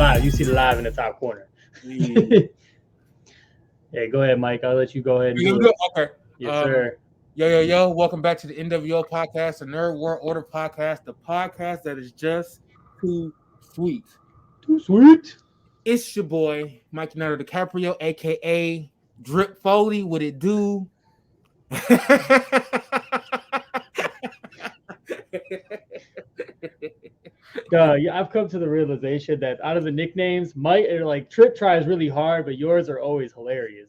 live. You see the live in the top corner. Yeah. Hey, go ahead, Mike. I'll let you go ahead and do it. Okay. Yes, sir. Yo. Welcome back to the NWO podcast, the Nerd World Order podcast, the podcast that is just too sweet. Too sweet. It's your boy, Mikeynardo DiCaprio, a.k.a. Drip Foley. What it do? Yeah, I've come to the realization that out of the nicknames, Mike, like Trip tries really hard, but yours are always hilarious.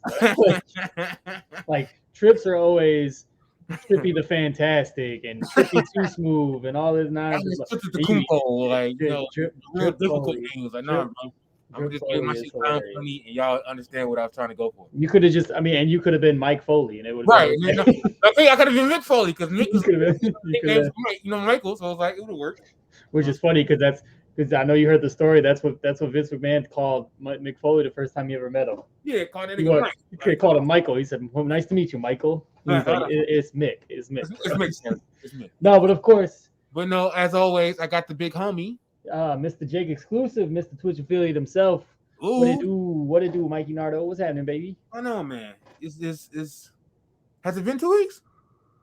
Like Trips are always Trippy the Fantastic and Trippy Too Smooth and all this nonsense. Like, you know, real difficult names. Like, nah, bro. I'm just making my shit sound funny, and y'all understand what I was trying to go for. You could have just, and you could have been Mike Foley, and it would right. I could have been Mick Foley because Mick was nicknames Mike, Michael, so I was like, it would have worked. Which is funny because I know you heard the story. That's what Vince McMahon called Mick Foley the first time he ever met him. Yeah, called that nigga Mike. He called him Michael. He said, well, "Nice to meet you, Michael." He's like, "It's Mick. It's Mick." It's Mick. No, but of course. But no, as always, I got the big homie, Mr. Jake Exclusive, Mr. Twitch affiliate himself. Ooh. What it do, Mikeynardo? What's happening, baby? I know, man. Has it been 2 weeks?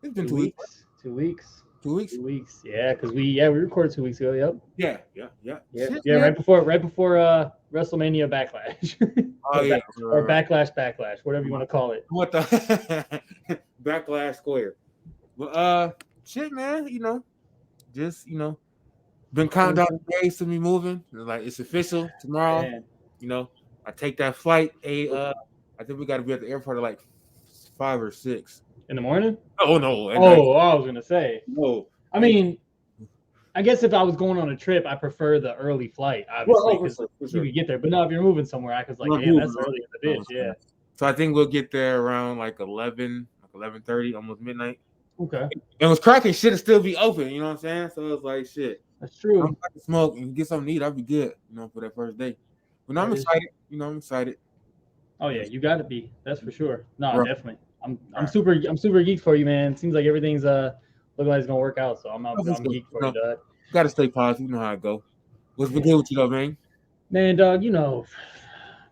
It's been 2 weeks. 2 weeks. 2 weeks. 2 weeks. Yeah, because we recorded 2 weeks ago. Yep. Yeah. Shit, right before WrestleMania Backlash. Or Backlash, whatever you want to call it. What the Backlash Square? Well, shit, man. Been counting down the days to me moving. Like it's official tomorrow. Man. I take that flight. I think we got to be at the airport at like 5 or 6 in the morning. Oh no! I was gonna say no. I mean, I guess if I was going on a trip, I prefer the early flight, obviously, because you could get there. But no, if you're moving somewhere, I was like, damn, that's early in the bitch. Yeah. So I think we'll get there around like 11:30, almost midnight. Okay. And was cracking shit to still be open. You know what I'm saying? So it's like shit. That's true. I'm about to smoke and get something to eat. I'll be good. For that first day. But no, I'm excited. I'm excited. Oh yeah, you got to be. That's for sure. No, definitely. I'm super geeked for you, man. It seems like everything's looking like it's gonna work out. So I'm geeked for you, dog. Gotta stay positive. You know how it go. What's been good with you though, man? Man, dog,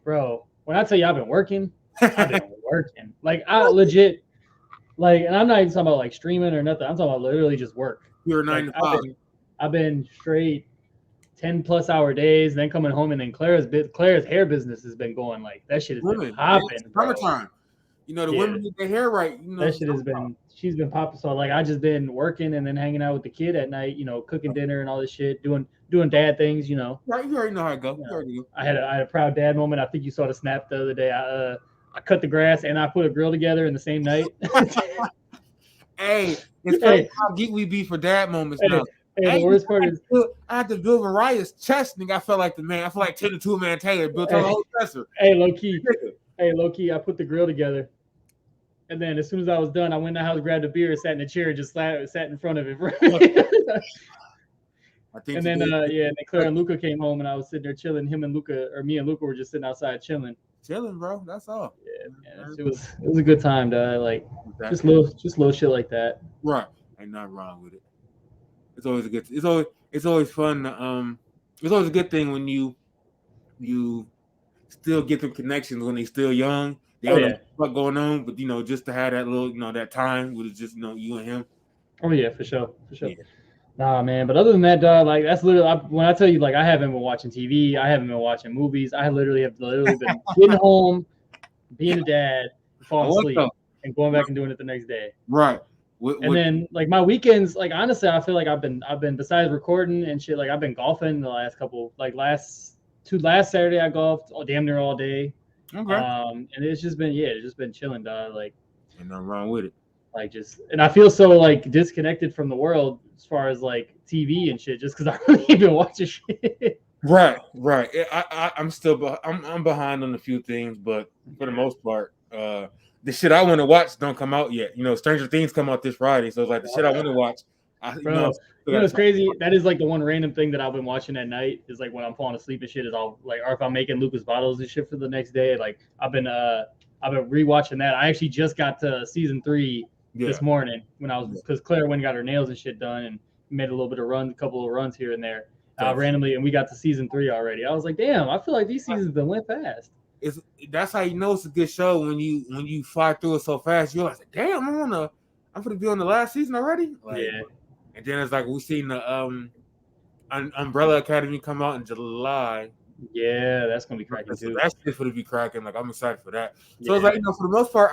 bro. When I tell you I've been working, I've been working. Like I legit, like, and I'm not even talking about like streaming or nothing. I'm talking about literally just work. You're 9 to 5. I've been straight 10+ hour days, and then coming home, and then Claire's hair business has been going like that. Shit has been popping. Summertime. The women get their hair right. That shit she's been popping. So like I just been working and then hanging out with the kid at night. Cooking dinner and all this shit, doing dad things. Right, you already know how it goes. I had a proud dad moment. I think you saw the snap the other day. I cut the grass and I put a grill together in the same night. Hey, it's funny how geek we be for dad moments now. Hey, the worst part is I had to build Mariah's chest, nigga. I felt like the man. I feel like 10 to 2 man Taylor built her whole dresser. Hey, low key, I put the grill together, and then as soon as I was done, I went in the house, grabbed a beer, sat in a chair, and just sat in front of it. And then Claire and Luca came home, and I was sitting there chilling. Me and Luca were just sitting outside chilling, bro. That's all. Yeah, man, it was a good time, dog. Like just little shit like that. Right, ain't nothing wrong with it. It's always fun. It's always a good thing when you still get them connections when they still young. They don't know what's going on, but just to have that little that time with just you and him. Oh yeah, for sure. Yeah. Nah, man. But other than that, dog, like that's literally when I tell you, like I haven't been watching TV, I haven't been watching movies. I literally have been getting home, being a dad, falling asleep, and going back and doing it the next day. Right. Then like my weekends, like honestly, I feel like I've been besides recording and shit, like I've been golfing the last couple, like last Saturday I golfed damn near all day. Okay. And it's just been chilling, dog. Like ain't nothing wrong with it. Like and I feel so like disconnected from the world as far as like TV and shit, just because I really ain't been watching shit. Right. I'm still I'm behind on a few things, but for the most part, the shit I want to watch don't come out yet. Stranger Things come out this Friday, so it's like the shit I want to watch. It's crazy. That is like the one random thing that I've been watching at night is like when I'm falling asleep and shit is all like, or if I'm making Lucas bottles and shit for the next day. Like I've been rewatching that. I actually just got to season 3 this morning when I was because Claire went and got her nails and shit done and made a couple of runs here and there. randomly, and we got to season 3 already. I was like, damn, I feel like these seasons done went fast. That's how you know it's a good show when you fly through it so fast. You're like, damn, I'm gonna be on the last season already. Like, yeah. And then it's like we seen the Umbrella Academy come out in July. Yeah, that's gonna be cracking so too. That shit's gonna be cracking. Like I'm excited for that. So it's like for the most part,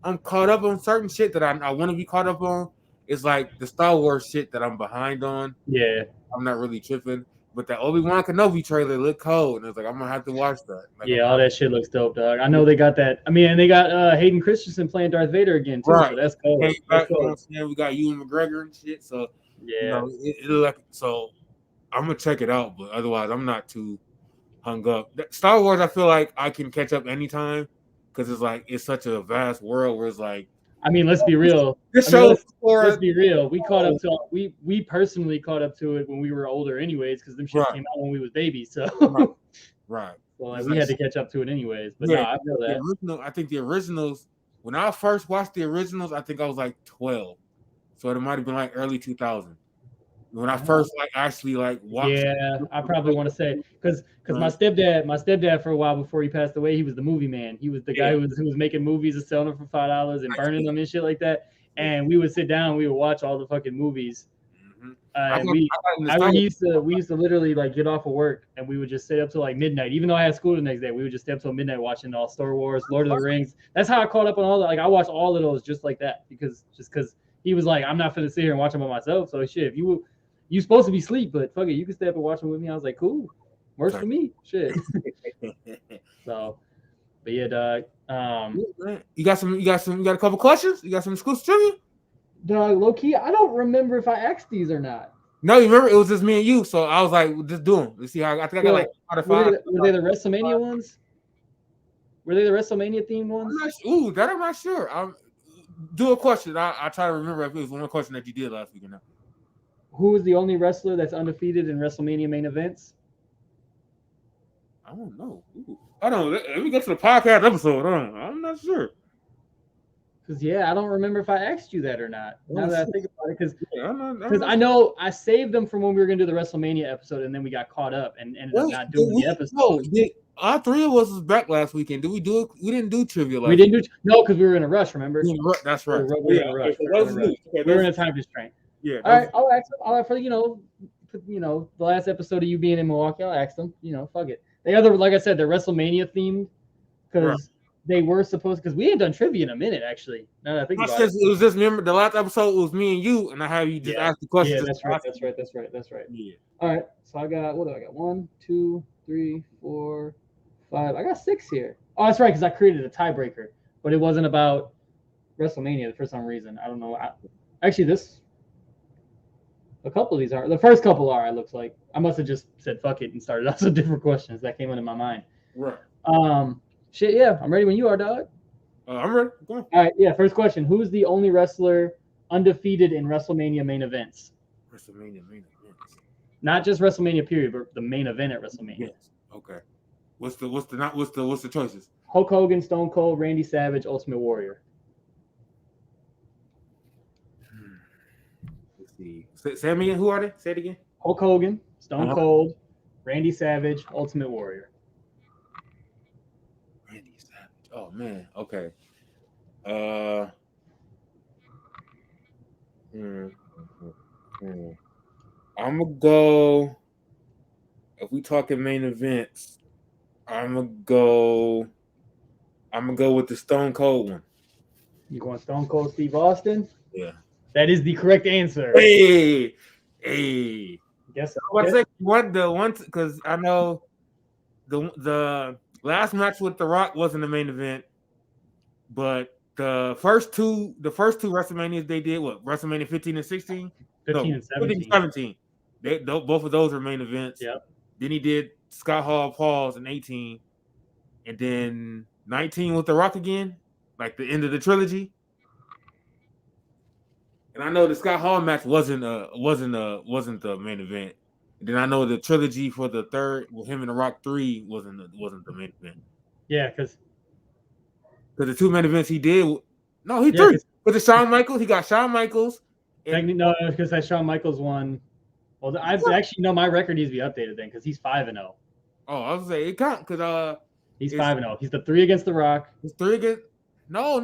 I'm caught up on certain shit that I want to be caught up on. It's like the Star Wars shit that I'm behind on. Yeah, I'm not really tripping. But that Obi-Wan Kenobi trailer looked cold, and it's like I'm gonna have to watch that. Like, all that shit looks dope, dog. I know they got that. I mean, and they got Hayden Christensen playing Darth Vader again too. Right. So that's cool. Hey, that's cool. You know what I'm saying? We got Ewan McGregor and shit. So it like so. I'm gonna check it out, but otherwise, I'm not too hung up. Star Wars, I feel like I can catch up anytime because it's such a vast world where it's like. I mean, let's be real. Let's be real. We caught up to we personally caught up to it when we were older, anyways, because them shit came out when we was babies. So right. So like, we had to catch up to it anyways. But I feel that. I think the originals. When I first watched the originals, I think I was like 12, so it might have been like early 2000. When I first actually watched. Yeah, I probably want to say because my stepdad for a while before he passed away, he was the movie man. He was the guy who was making movies and selling them for $5 and burning them and shit like that. And we would sit down, and we would watch all the fucking movies. And we used to literally get off of work and we would just stay up till like midnight. Even though I had school the next day, we would just stay up till midnight watching all Star Wars, Lord of the Rings. That's how I caught up on all that. Like I watched all of those just like that because he was like, I'm not finna sit here and watch them by myself. So shit, if you supposed to be asleep, but fuck it, you can stay up and watch them with me. I was like, cool, works for me. Shit. So, but yeah, dog. You got a couple questions? You got some exclusive trivia? Dog, low key, I don't remember if I asked these or not. No, you remember it was just me and you, so I was like, just do them. Let's see how I think I got out of 5. Were they the WrestleMania ones? Were they the WrestleMania themed ones? I'm not sure. Do a question. I try to remember if it was one question that you did last week or not. Who is the only wrestler that's undefeated in WrestleMania main events? I don't know. I don't. Let me go to the podcast episode. I'm not sure. Because I don't remember if I asked you that or not. Now that I think about it, because I know I saved them from when we were gonna do the WrestleMania episode, and then we got caught up and ended up not doing the episode. All 3 of us was back last weekend. Did we do it? We didn't do trivia last. We didn't do because we were in a rush. Remember? That's right. We were in a rush. We were in a time constraint. Yeah. All right. I'll ask them. I'll ask for the last episode of you being in Milwaukee. I'll ask them. Fuck it. They other like I said, they're WrestleMania themed because. They were supposed because we ain't done trivia in a minute, actually. Now that I think about it. It was just the last episode was me and you, and I have you just ask the question. Yeah, that's right. Yeah. All right. So I got 1, 2, 3, 4, 5. I got 6 here. Oh, that's right, because I created a tiebreaker, but it wasn't about WrestleMania for some reason. I don't know. Actually, a couple of these are. The first couple are. It looks like I must have just said fuck it and started out some different questions that came into my mind. Right. Shit, yeah, I'm ready when you are, dog. I'm ready. Go on. All right, yeah, first question. Who's the only wrestler undefeated in WrestleMania main events? WrestleMania main events. Not just WrestleMania period, but the main event at WrestleMania. Yes. Okay. What's the choices? Hulk Hogan, Stone Cold, Randy Savage, Ultimate Warrior. Let's see. Say them again. Who are they? Say it again. Hulk Hogan, Stone Cold, Randy Savage, Ultimate Warrior. Oh man, okay. I'm gonna go. If we talking main events, I'm gonna go with the Stone Cold one. You going Stone Cold Steve Austin? Yeah. That is the correct answer. Hey. Guess the one because I know the last match with The Rock wasn't the main event, but the first two WrestleManias they did, WrestleMania 15 and 16? 15 and 17. Both of those were main events. Yep. Then he did Scott Hall Paul's in 18, and then 19 with The Rock again, like the end of the trilogy. And I know the Scott Hall match wasn't the main event. Then I know the trilogy for the third with him and The Rock 3 wasn't the main event. Yeah, because the 2 main events he did. No, he threw with the Shawn Michaels. He got Shawn Michaels. No, because that Shawn Michaels one Well, I actually know my record needs to be updated then because he's 5-0. Oh, I was saying it count because he's 5-0. He's the 3 against The Rock. He's 3 against. No.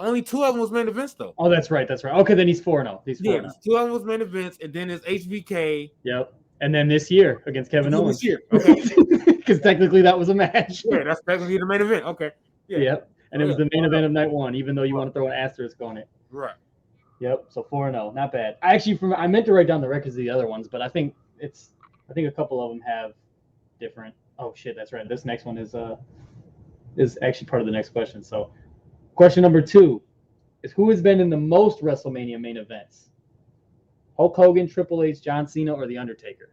Only 2 of them was main events though. Oh, that's right. Okay, then he's 4-0. He's 4-0. Yeah, 2 of them was main events, and then it's HBK. Yep. And then this year against Kevin Owens. This year, okay. Because technically that was a match. Yeah, that's technically the main event. Okay. Yeah. Yep. And it was the main event of night 1, even though you want to throw an asterisk on it. Right. Yep. So 4-0, not bad. I meant to write down the records of the other ones, but I think a couple of them have different. Oh shit, that's right. This next one is actually part of the next question. So, question number 2 is who has been in the most WrestleMania main events? Hulk Hogan, Triple H, John Cena, or The Undertaker?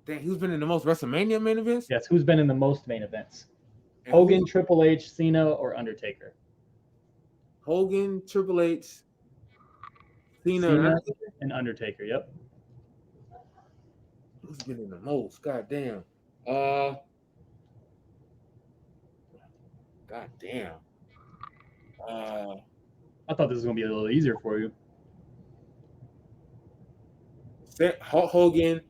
Damn, who's been in the most WrestleMania main events? Yes, who's been in the most main events? Hogan, Triple H, Cena, or Undertaker? Hogan, Triple H, Cena and Undertaker. Yep. Who's been in the most? God damn. God damn. I thought this was gonna be a little easier for you. Hulk Hogan,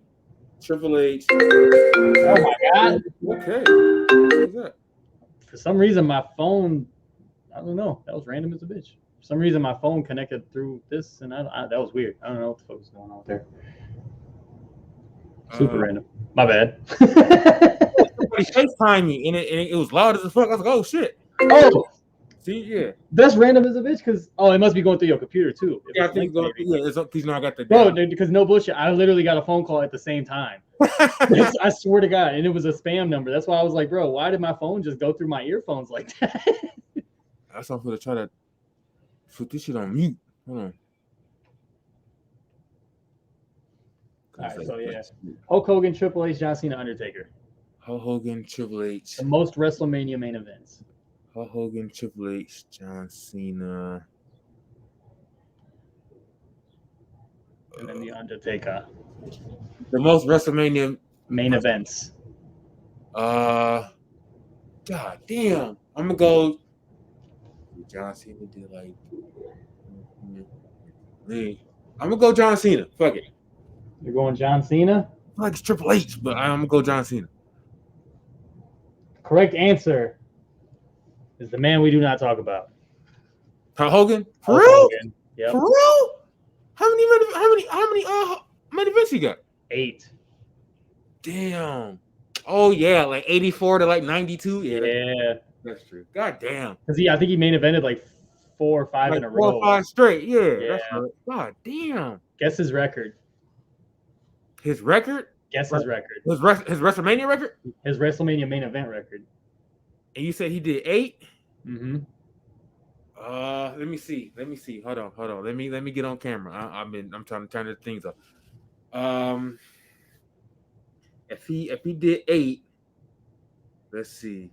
Triple H. Oh my God. Okay. What is that? For some reason, my phone, I don't know. That was random as a bitch. For some reason, my phone connected through this, and that was weird. I don't know what the fuck was going on there. Super random. My bad. Somebody FaceTimed me, and it was loud as the fuck. I was like, oh, shit. Oh. See, yeah. That's random as a bitch because, it must be going through your computer, too. Yeah, I think it's up because I got the. Bro, because no bullshit. I literally got a phone call at the same time. I swear to God. And it was a spam number. That's why I was like, bro, why did my phone just go through my earphones like that? That's why I'm going to try to put this shit on mute. Hold on. All right, so yeah. Hulk Hogan, Triple H, John Cena, Undertaker. Hulk Hogan, Triple H. The most WrestleMania main events. Hulk Hogan, Triple H, John Cena. And then The Undertaker. The most WrestleMania main events. God damn. I'm going to go. John Cena did like. I'm going to go John Cena. Fuck it. You're going John Cena? I like it's Triple H, but I'm going to go John Cena. Correct answer is the man we do not talk about. Hulk Hogan? For real? Yep. For real? How many main events he got? 8. Damn. Oh yeah, like 84 to like 92. Yeah. That's true. God damn. Because I think he main evented like 4 or 5 in a row. 4 or 5 straight. Yeah. That's right. God damn. Guess his record. His record? Guess his record. His WrestleMania record? His WrestleMania main event record. And you said he did 8? Mm-hmm. Let me see. Hold on. Let me get on camera. I'm trying to turn the things up. If he did 8, let's see.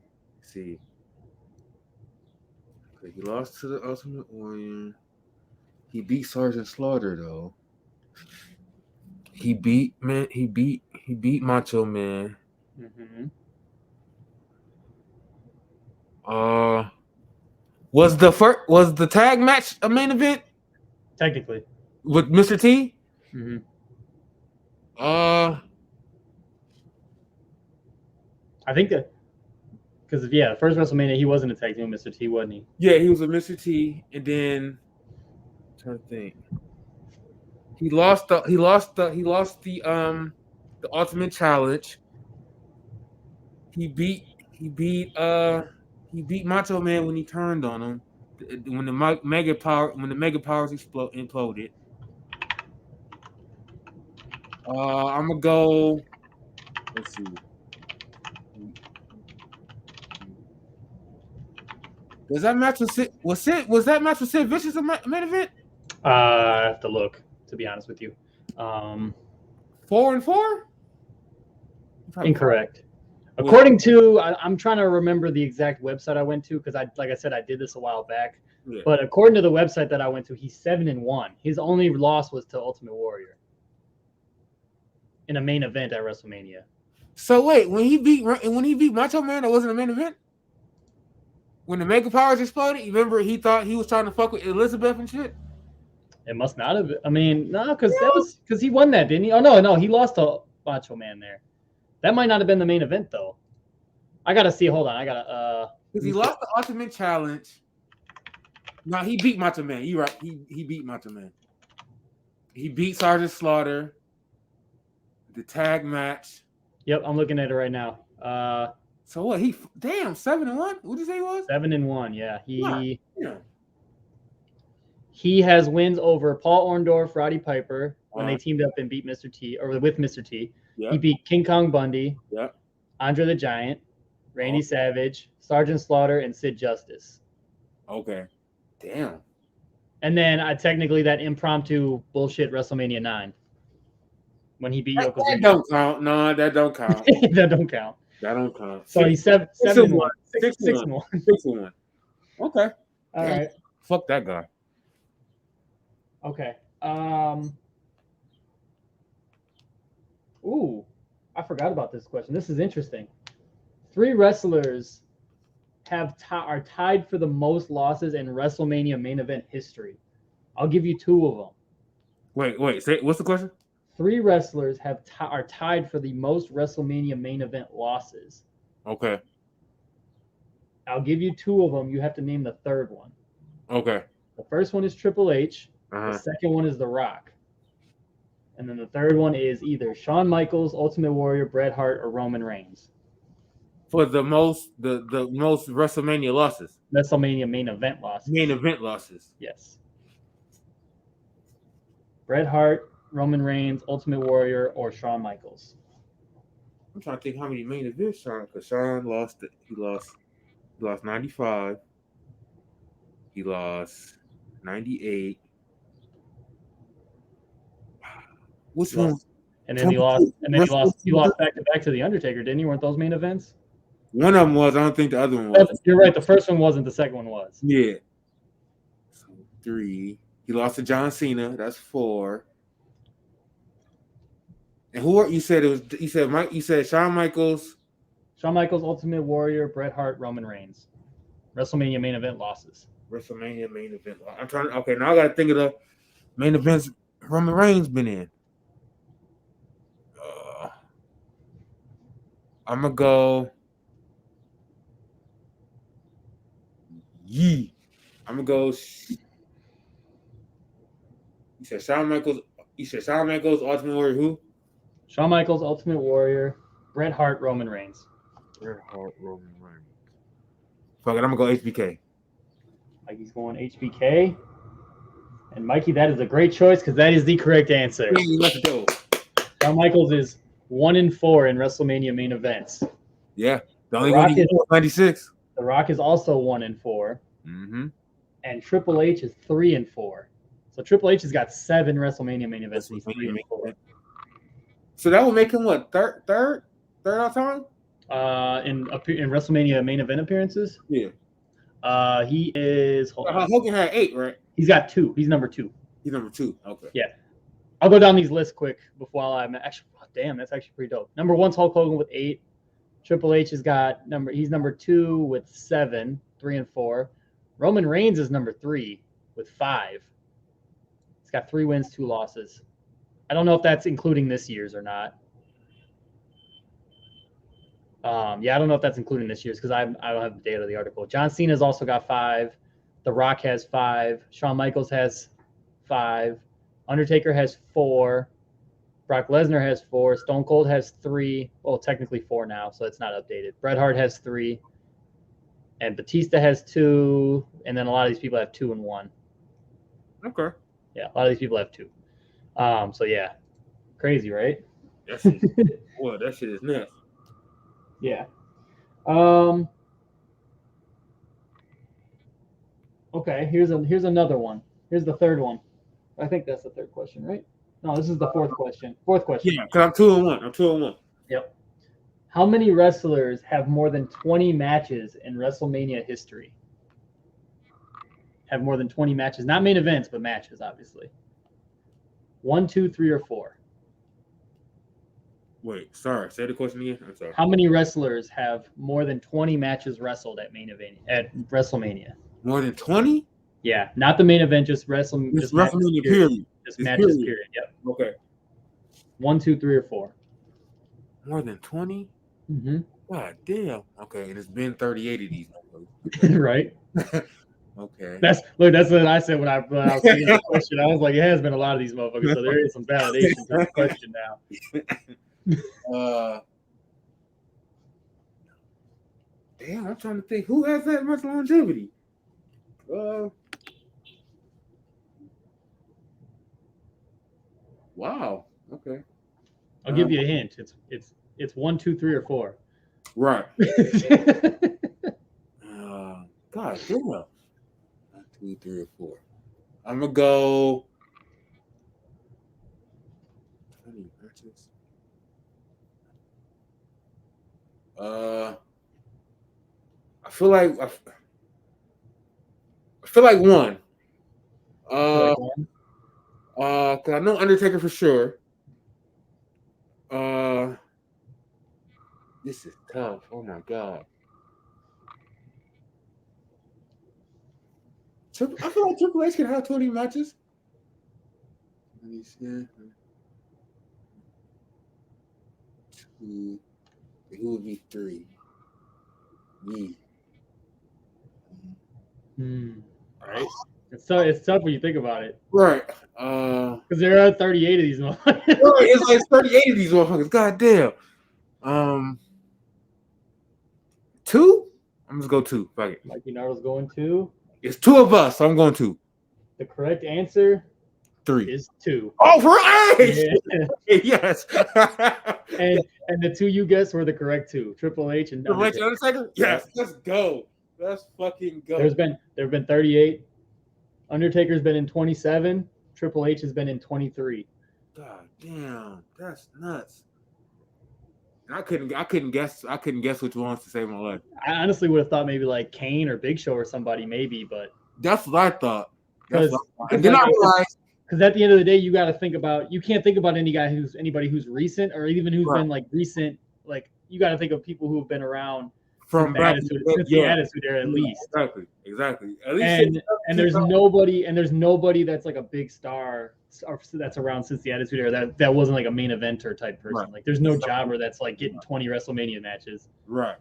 He lost to the Ultimate Warrior. He beat Sergeant Slaughter though. He beat Macho Man. Mm-hmm. Was the tag match a main event? Technically. With Mr. T? Mm-hmm. I think that because the first WrestleMania he wasn't a tag team with Mr. T, wasn't he? Yeah, he was with Mr. T, and then I'm trying to think. He lost the Ultimate Challenge. He beat Macho Man when he turned on him. When the Mega Powers imploded. I'm gonna go. Let's see. Was that match with Sid Vicious a main event? I have to look, to be honest with you. 4 and 4? Incorrect. According to, I'm trying to remember the exact website I went to because like I said, I did this a while back. Yeah. But according to the website that I went to, he's 7-1. His only loss was to Ultimate Warrior in a main event at WrestleMania. So wait, when he beat Macho Man, that wasn't a main event? When the Mega Powers exploded, you remember he thought he was trying to fuck with Elizabeth and shit? It must not have. I mean, no, because he won that, didn't he? Oh no, he lost to Macho Man there. That might not have been the main event though. I gotta see. Hold on, I gotta. Because he lost the Ultimate Challenge. No, he beat Macho Man. You right. He beat Macho Man. He beat Sergeant Slaughter. The tag match. Yep, I'm looking at it right now. So what? 7-1. What did you say he was? 7-1. Yeah, he has wins over Paul Orndorff, Roddy Piper when they teamed up and beat Mr. T, or with Mr. T. Yep. He beat King Kong Bundy. Yep. Andre the Giant, Randy Savage, Sergeant Slaughter, and Sid Justice. Okay. Damn. And then technically that impromptu bullshit WrestleMania 9 when he beat Yokozuna. That don't count. No, that don't count. That don't count. That don't count. So he's 7-1. 6-1. 6-1. Okay. All right. Fuck that guy. Okay. Ooh, I forgot about this question. This is interesting. 3 wrestlers are tied for the most losses in WrestleMania main event history. I'll give you 2 of them. Wait. Say what's the question? 3 wrestlers are tied for the most WrestleMania main event losses. Okay. I'll give you 2 of them. You have to name the third one. Okay. The first one is Triple H. The second one is The Rock. And then the third one is either Shawn Michaels, Ultimate Warrior, Bret Hart, or Roman Reigns. For the most WrestleMania losses. WrestleMania main event losses. Main event losses. Yes. Bret Hart, Roman Reigns, Ultimate Warrior, or Shawn Michaels. I'm trying to think how many main events Shawn, because Shawn lost it. He lost 95. He lost 98. Which one? And then he lost back to back to The Undertaker, didn't he? Weren't those main events? One of them was. I don't think the other one was. You're right. The first one wasn't. The second one was. Yeah. So 3. He lost to John Cena. That's 4. And who you said it was? You said Mike. You said Shawn Michaels. Shawn Michaels, Ultimate Warrior, Bret Hart, Roman Reigns. WrestleMania main event losses. WrestleMania main event. I'm trying to. Okay, now I got to think of the main events Roman Reigns been in. I'm gonna go. I'm gonna go. You said Shawn Michaels. Ultimate Warrior. Who? Shawn Michaels, Ultimate Warrior, Bret Hart, Roman Reigns. Bret Hart, Roman Reigns. Fuck it, I'm gonna go HBK. Mikey's going HBK. And Mikey, that is a great choice because that is the correct answer. Let's go. Shawn Michaels is 1-4 in WrestleMania main events. Yeah, the only one he was 96. The Rock is also 1-4. Mm-hmm. And Triple H is 3-4. So Triple H has got 7 WrestleMania main events. He's 3-4. So that would make him what, third all time? In WrestleMania main event appearances? Yeah. He is. Hogan had 8, right? He's got 2. He's number 2. He's number 2. Okay. Yeah. I'll go down these lists quick before I'm actually. Damn, that's actually pretty dope. Number 1's Hulk Hogan with 8. Triple H has got he's number 2 with 7, 3-4. Roman Reigns is number 3 with 5. He's got 3 wins, 2 losses. I don't know if that's including this year's or not. I don't know if that's including this year's because I don't have the date of the article. John Cena's also got 5. The Rock has 5. Shawn Michaels has 5. Undertaker has 4. Brock Lesnar has 4. Stone Cold has 3. Well, technically 4 now, so it's not updated. Bret Hart has 3. And Batista has 2. And then a lot of these people have 2 and 1. Okay. Yeah, a lot of these people have 2. So yeah. Crazy, right? That shit is nuts. Yeah. Okay, here's another one. Here's the third one. I think that's the third question, right? No, this is the fourth question. Yeah, because I'm 2-1. Yep. How many wrestlers have more than 20 matches in WrestleMania history? Have more than 20 matches. Not main events, but matches, obviously. 1, 2, 3, or 4. Wait, sorry. Say the question again. I'm sorry. How many wrestlers have more than 20 matches wrestled at WrestleMania? More than 20? Yeah, not the main event, just wrestling. Just WrestleMania period. Just matches period. Yep. Okay. 1, 2, 3, or 4. More than 20? Mm-hmm. God damn. Okay, and it's been 38 of these. Right. Okay. That's what I said when I was seeing the question. I was like, it has been a lot of these motherfuckers, so there is some validation to the question now. Damn, I'm trying to think who has that much longevity. Wow. Okay. I'll give you a hint. It's 1, 2, 3, or 4. Right. God damn. 1, 2, 3, or 4. I'm gonna go 20 matches. I feel like 1. Cause I know Undertaker for sure. This is tough. Oh my god. I feel like Triple H can have 20 matches. Let me see. 2. Who would be 3? Me. Right. It's tough when you think about it. Right. Because there are 38 of these motherfuckers. Right, it's like 38 of these motherfuckers. God damn. 2? I'm just go 2. Fuck it. Mikeynardo's going 2. It's 2 of us, so I'm going 2. The correct answer 3 is 2. Oh, for age! Yeah. Yes. and the 2 you guessed were the correct 2. Triple H and Undertaker. Yes, let's go. Let's fucking go. There have been 38. Undertaker's been in 27. Triple H has been in 23. God damn, that's nuts. And I couldn't guess which ones to save my life. I honestly would have thought maybe like Kane or Big Show or somebody, maybe, but that's what I thought. And then I realized, because at the end of the day, you got to think about, you can't think about anybody who's recent or even who's been like recent. Like you got to think of people who have been around from the Attitude Era at least. Exactly. At least and there's nobody that's like a big star that's around since the Attitude Era that wasn't like a main eventer type person. Right. Like there's no jobber that's like getting 20 WrestleMania matches. Right.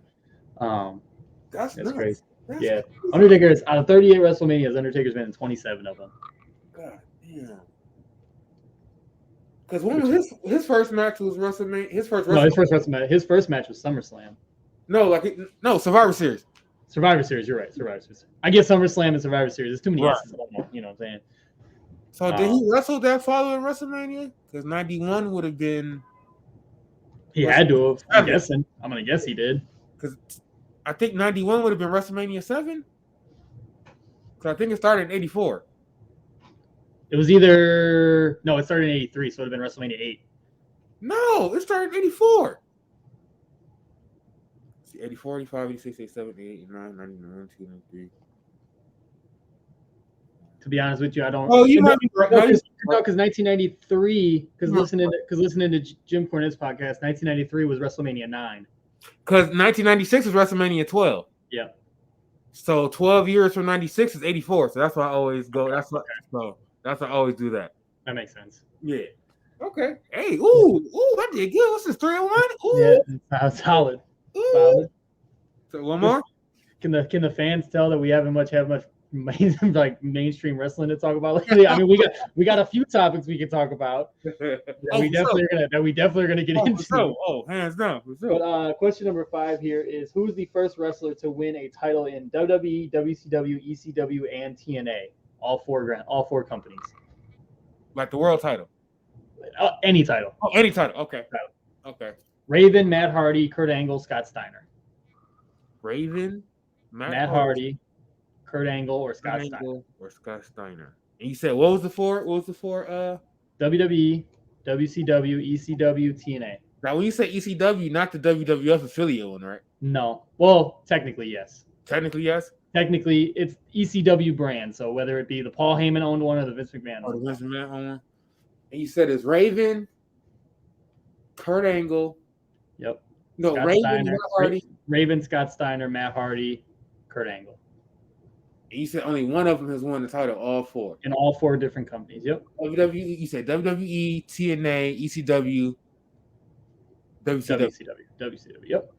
That's crazy. Crazy. Undertaker is out of 38 WrestleManias, Undertaker's been in 27 of them. God damn. Because one of his first match was WrestleMania. His first match was SummerSlam. No, Survivor Series. Survivor Series, you're right. Survivor Series. I get SummerSlam and Survivor Series. There's too many S's. You know what I'm saying? So did he wrestle that following WrestleMania? Because 91 would have been. He had to have. I'm guessing. I'm gonna guess he did. Because I think 91 would have been WrestleMania 7. Because I think it started in 84. It was either it started in 83, so it would have been WrestleMania 8. No, it started in 84. 84, 85, 86, 87, 88, 89, 90, 91, 92, 93. To be honest with you, I don't. Oh, you might be right. No, because 1993. Because listening to Jim Cornette's podcast, 1993 was WrestleMania 9. Because 1996 was WrestleMania 12. Yeah. So 12 years from 96 is 84. So that's why I always go. That's why I always do that. That makes sense. Yeah. Okay. Hey. Ooh. I did good. What's this? 3-1. Ooh. Yeah. Solid. Ooh. Solid. So one more. Can the fans tell that we haven't have much mainstream wrestling to talk about lately? I mean, we got a few topics we can talk about that we definitely are gonna get into. Hands down. But question number 5 here is: who's the first wrestler to win a title in WWE, WCW, ECW, and TNA? All four companies. Like the world title. Any title. Oh, any title. Okay. Okay. Raven, Matt Hardy, Kurt Angle, Scott Steiner. Raven, Matt Hardy, Kurt Angle, or Scott Steiner. And you said what was the four? WWE, WCW, ECW, TNA. Now, when you say ECW, not the WWF affiliate one, right? No. Well, technically, yes. Technically, yes. Technically, it's ECW brand. So whether it be the Paul Heyman owned one or the Vince McMahon owned one. Vince McMahon owned one. And you said it's Raven, Kurt Angle. Yep. No, Raven, Matt Hardy. Raven, Scott Steiner, Matt Hardy, Kurt Angle. You said only one of them has won the title, all 4. In all 4 different companies. Yep. WWE, you said WWE, TNA, ECW, WCW. WCW. Yep.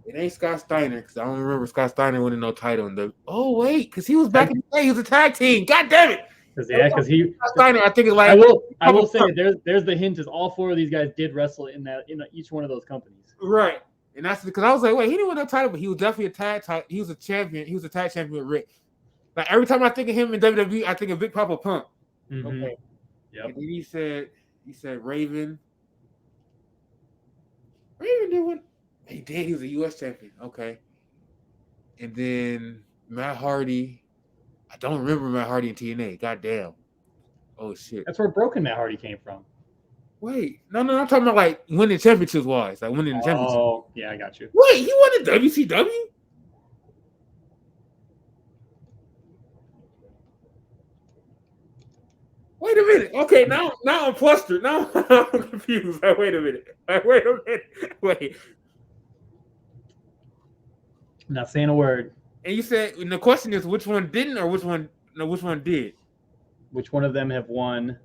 It ain't Scott Steiner because I don't remember Scott Steiner winning no title in the. Oh wait, because he was back in the day. He was a tag team. God damn it! Because he Scott Steiner. I think it's like I will say there's the hint is all 4 of these guys did wrestle in each one of those companies. Right, and that's because I was like, wait, he didn't win that title, but he was definitely a tag. He was a champion. He was a tag champion with Rick. Like every time I think of him in WWE, I think of Big Papa Pump. Mm-hmm. Okay. Yep. And then he said Raven. Raven did win. He did. He was a U.S. champion. Okay. And then Matt Hardy. I don't remember Matt Hardy in TNA. God damn. Oh, shit. That's where Broken Matt Hardy came from. Wait. No. I'm talking about like winning championships wise. Like winning the championship. Oh, yeah, I got you. Wait, he won the WCW? Wait a minute. Okay, now I'm flustered. Now I'm confused. Like, wait a minute. Wait. I'm not saying a word. And you said, and the question is, which one didn't, or which one did? Which one of them have won?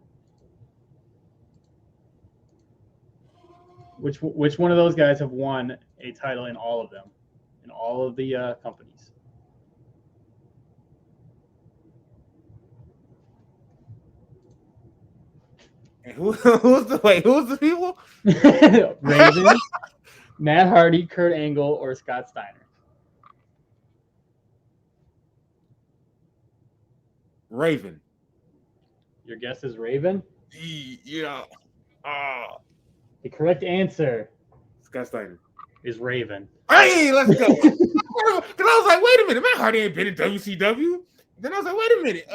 Which one of those guys have won a title in all of them, in all of the companies? And who's the people? Raven, Matt Hardy, Kurt Angle, or Scott Steiner? Raven. Your guess is Raven? Yeah. The correct answer, Scott Steiner, is Raven. Hey, let's go. Because I was like, wait a minute, Matt Hardy ain't been in WCW. Then I was like, wait a minute.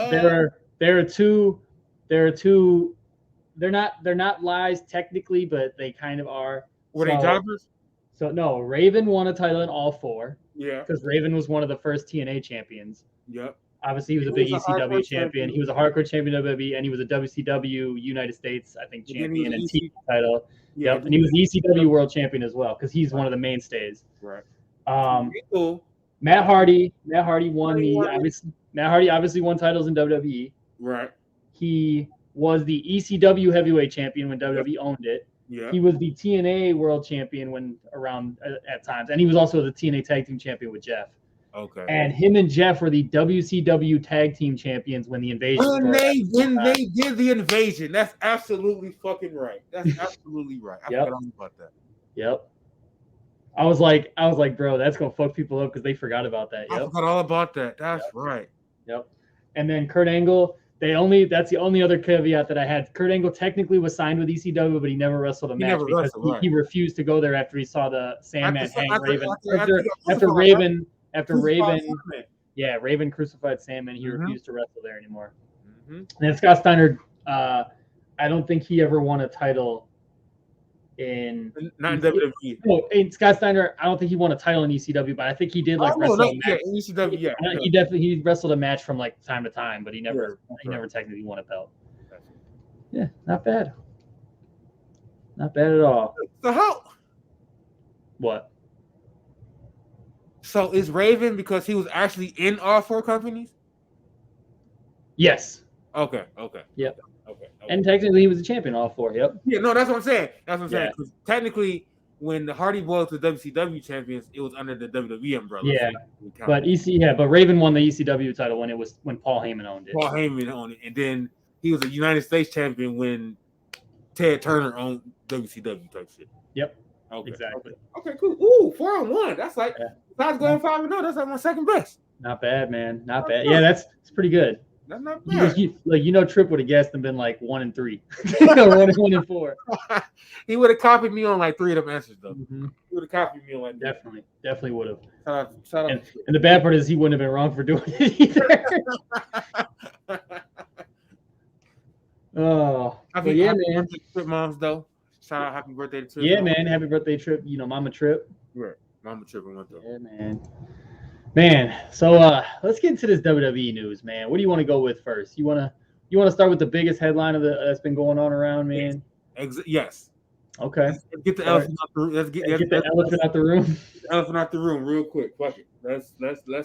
There are two. They're not lies technically, but they kind of are. Were they jobbers? So no, Raven won a title in all 4. Yeah. Because Raven was one of the first TNA champions. Yep. Obviously, he was a big ECW champion. He was a hardcore champion of WWE, and he was a WCW United States, I think, champion and TV title. Yeah, yep. And he was the ECW world champion as well, because he's one of the mainstays. Right. Cool. Matt Hardy won Matt Hardy obviously won titles in WWE. Right. He was the ECW heavyweight champion when WWE owned it. Yeah. He was the TNA world champion at times, and he was also the TNA tag team champion with Jeff. Okay. And him and Jeff were the WCW tag team champions when the invasion. When they did the invasion, that's absolutely fucking right. That's absolutely right. I forgot all about that. Yep. I was like, bro, that's gonna fuck people up because they forgot about that. Yep. I forgot all about that. That's right. Yep. And then Kurt Angle, that's the only other caveat that I had. Kurt Angle technically was signed with ECW, but he never wrestled a match because he refused to go there after he saw the Sandman hang Raven. After Raven crucified Sandman, he refused to wrestle there anymore. And then Scott Steiner, I don't think he ever won a title not in WWE. No, in Scott Steiner, I don't think he won a title in ECW, but I think he did wrestle a match. In ECW, He wrestled a match from like time to time, but he never technically won a belt. Yeah, not bad. Not bad at all. So how? What? So is Raven because he was actually in all 4 companies? Yes. Okay. Yep. Okay. And technically, he was a champion all 4. Yep. Yeah. No, that's what I'm saying. Saying. Because technically, when the Hardy Boys were WCW champions, it was under the WWE umbrella. Yeah. But Raven won the ECW title when Paul Heyman owned it. Paul Heyman owned it, and then he was a United States champion when Ted Turner owned WCW type shit. Yep. Okay. Exactly. Okay. Cool. Ooh, 4-1. That's like besides going 5-0. That's like my second best. Not bad, man. Not bad. Yeah, that's pretty good. That's not bad. Trip would have guessed and been like 1-3, 1-4. He would have copied me on like 3 of them answers though. Mm-hmm. He would have copied me on like definitely would have. Shout out. And the bad part is he wouldn't have been wrong for doing it either. Oh, happy man. Trip moms though. Shout out, happy birthday to Trip. Yeah, man, happy birthday, Trip. Mama Trip. Right, Mama Trip and what though. Yeah, man. So let's get into this WWE news, man. What do you want to go with first? You want to start with the biggest headline that's been going on around, man? Yes. Okay. Let's get the elephant out the room. Let's get the elephant out the room. Get the elephant out the room real quick. Fuck it. Let's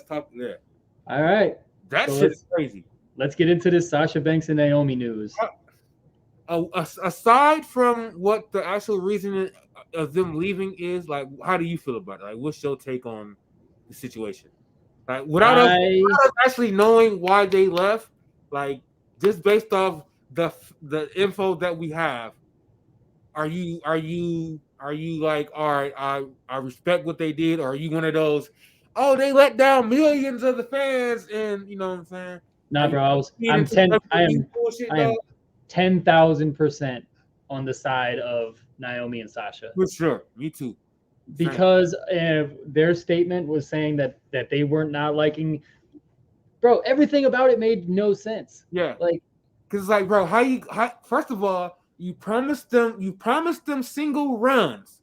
talk there. All right. That shit is crazy. Let's get into this Sasha Banks and Naomi news. Aside from what the actual reason of them leaving is, like, how do you feel about it? Like, what's your take on the situation? Like, without us actually knowing why they left, like, just based off the info that we have, are you like, all right, I respect what they did, or are you one of those, oh, they let down millions of the fans, and you know what I'm saying? Nah, bro, I am 10,000% on the side of Naomi and Sasha. For sure, me too. Because their statement was saying that they weren't not liking, bro. Everything about it made no sense. Yeah, like, because like, bro, how first of all, you promised them single runs.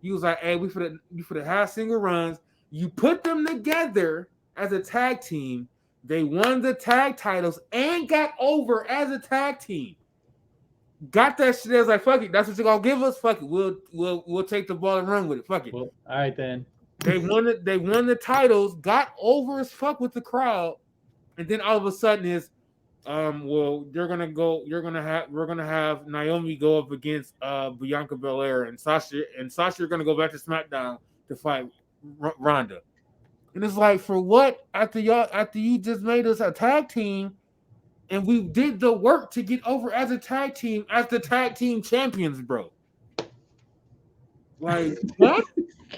You was like, hey, we for the have single runs. You put them together as a tag team. They won the tag titles and got over as a tag team. Got that shit. I was like, fuck it. That's what you're gonna give us. Fuck it. We'll take the ball and run with it. Fuck it. Well, all right then. They won it. They won the titles. Got over as fuck with the crowd, and then all of a sudden is, well, we're gonna have Naomi go up against Bianca Belair, and Sasha are gonna go back to SmackDown to fight Ronda. And it's like, for what? After you just made us a tag team. And we did the work to get over as a tag team, as the tag team champions, bro. Like, what?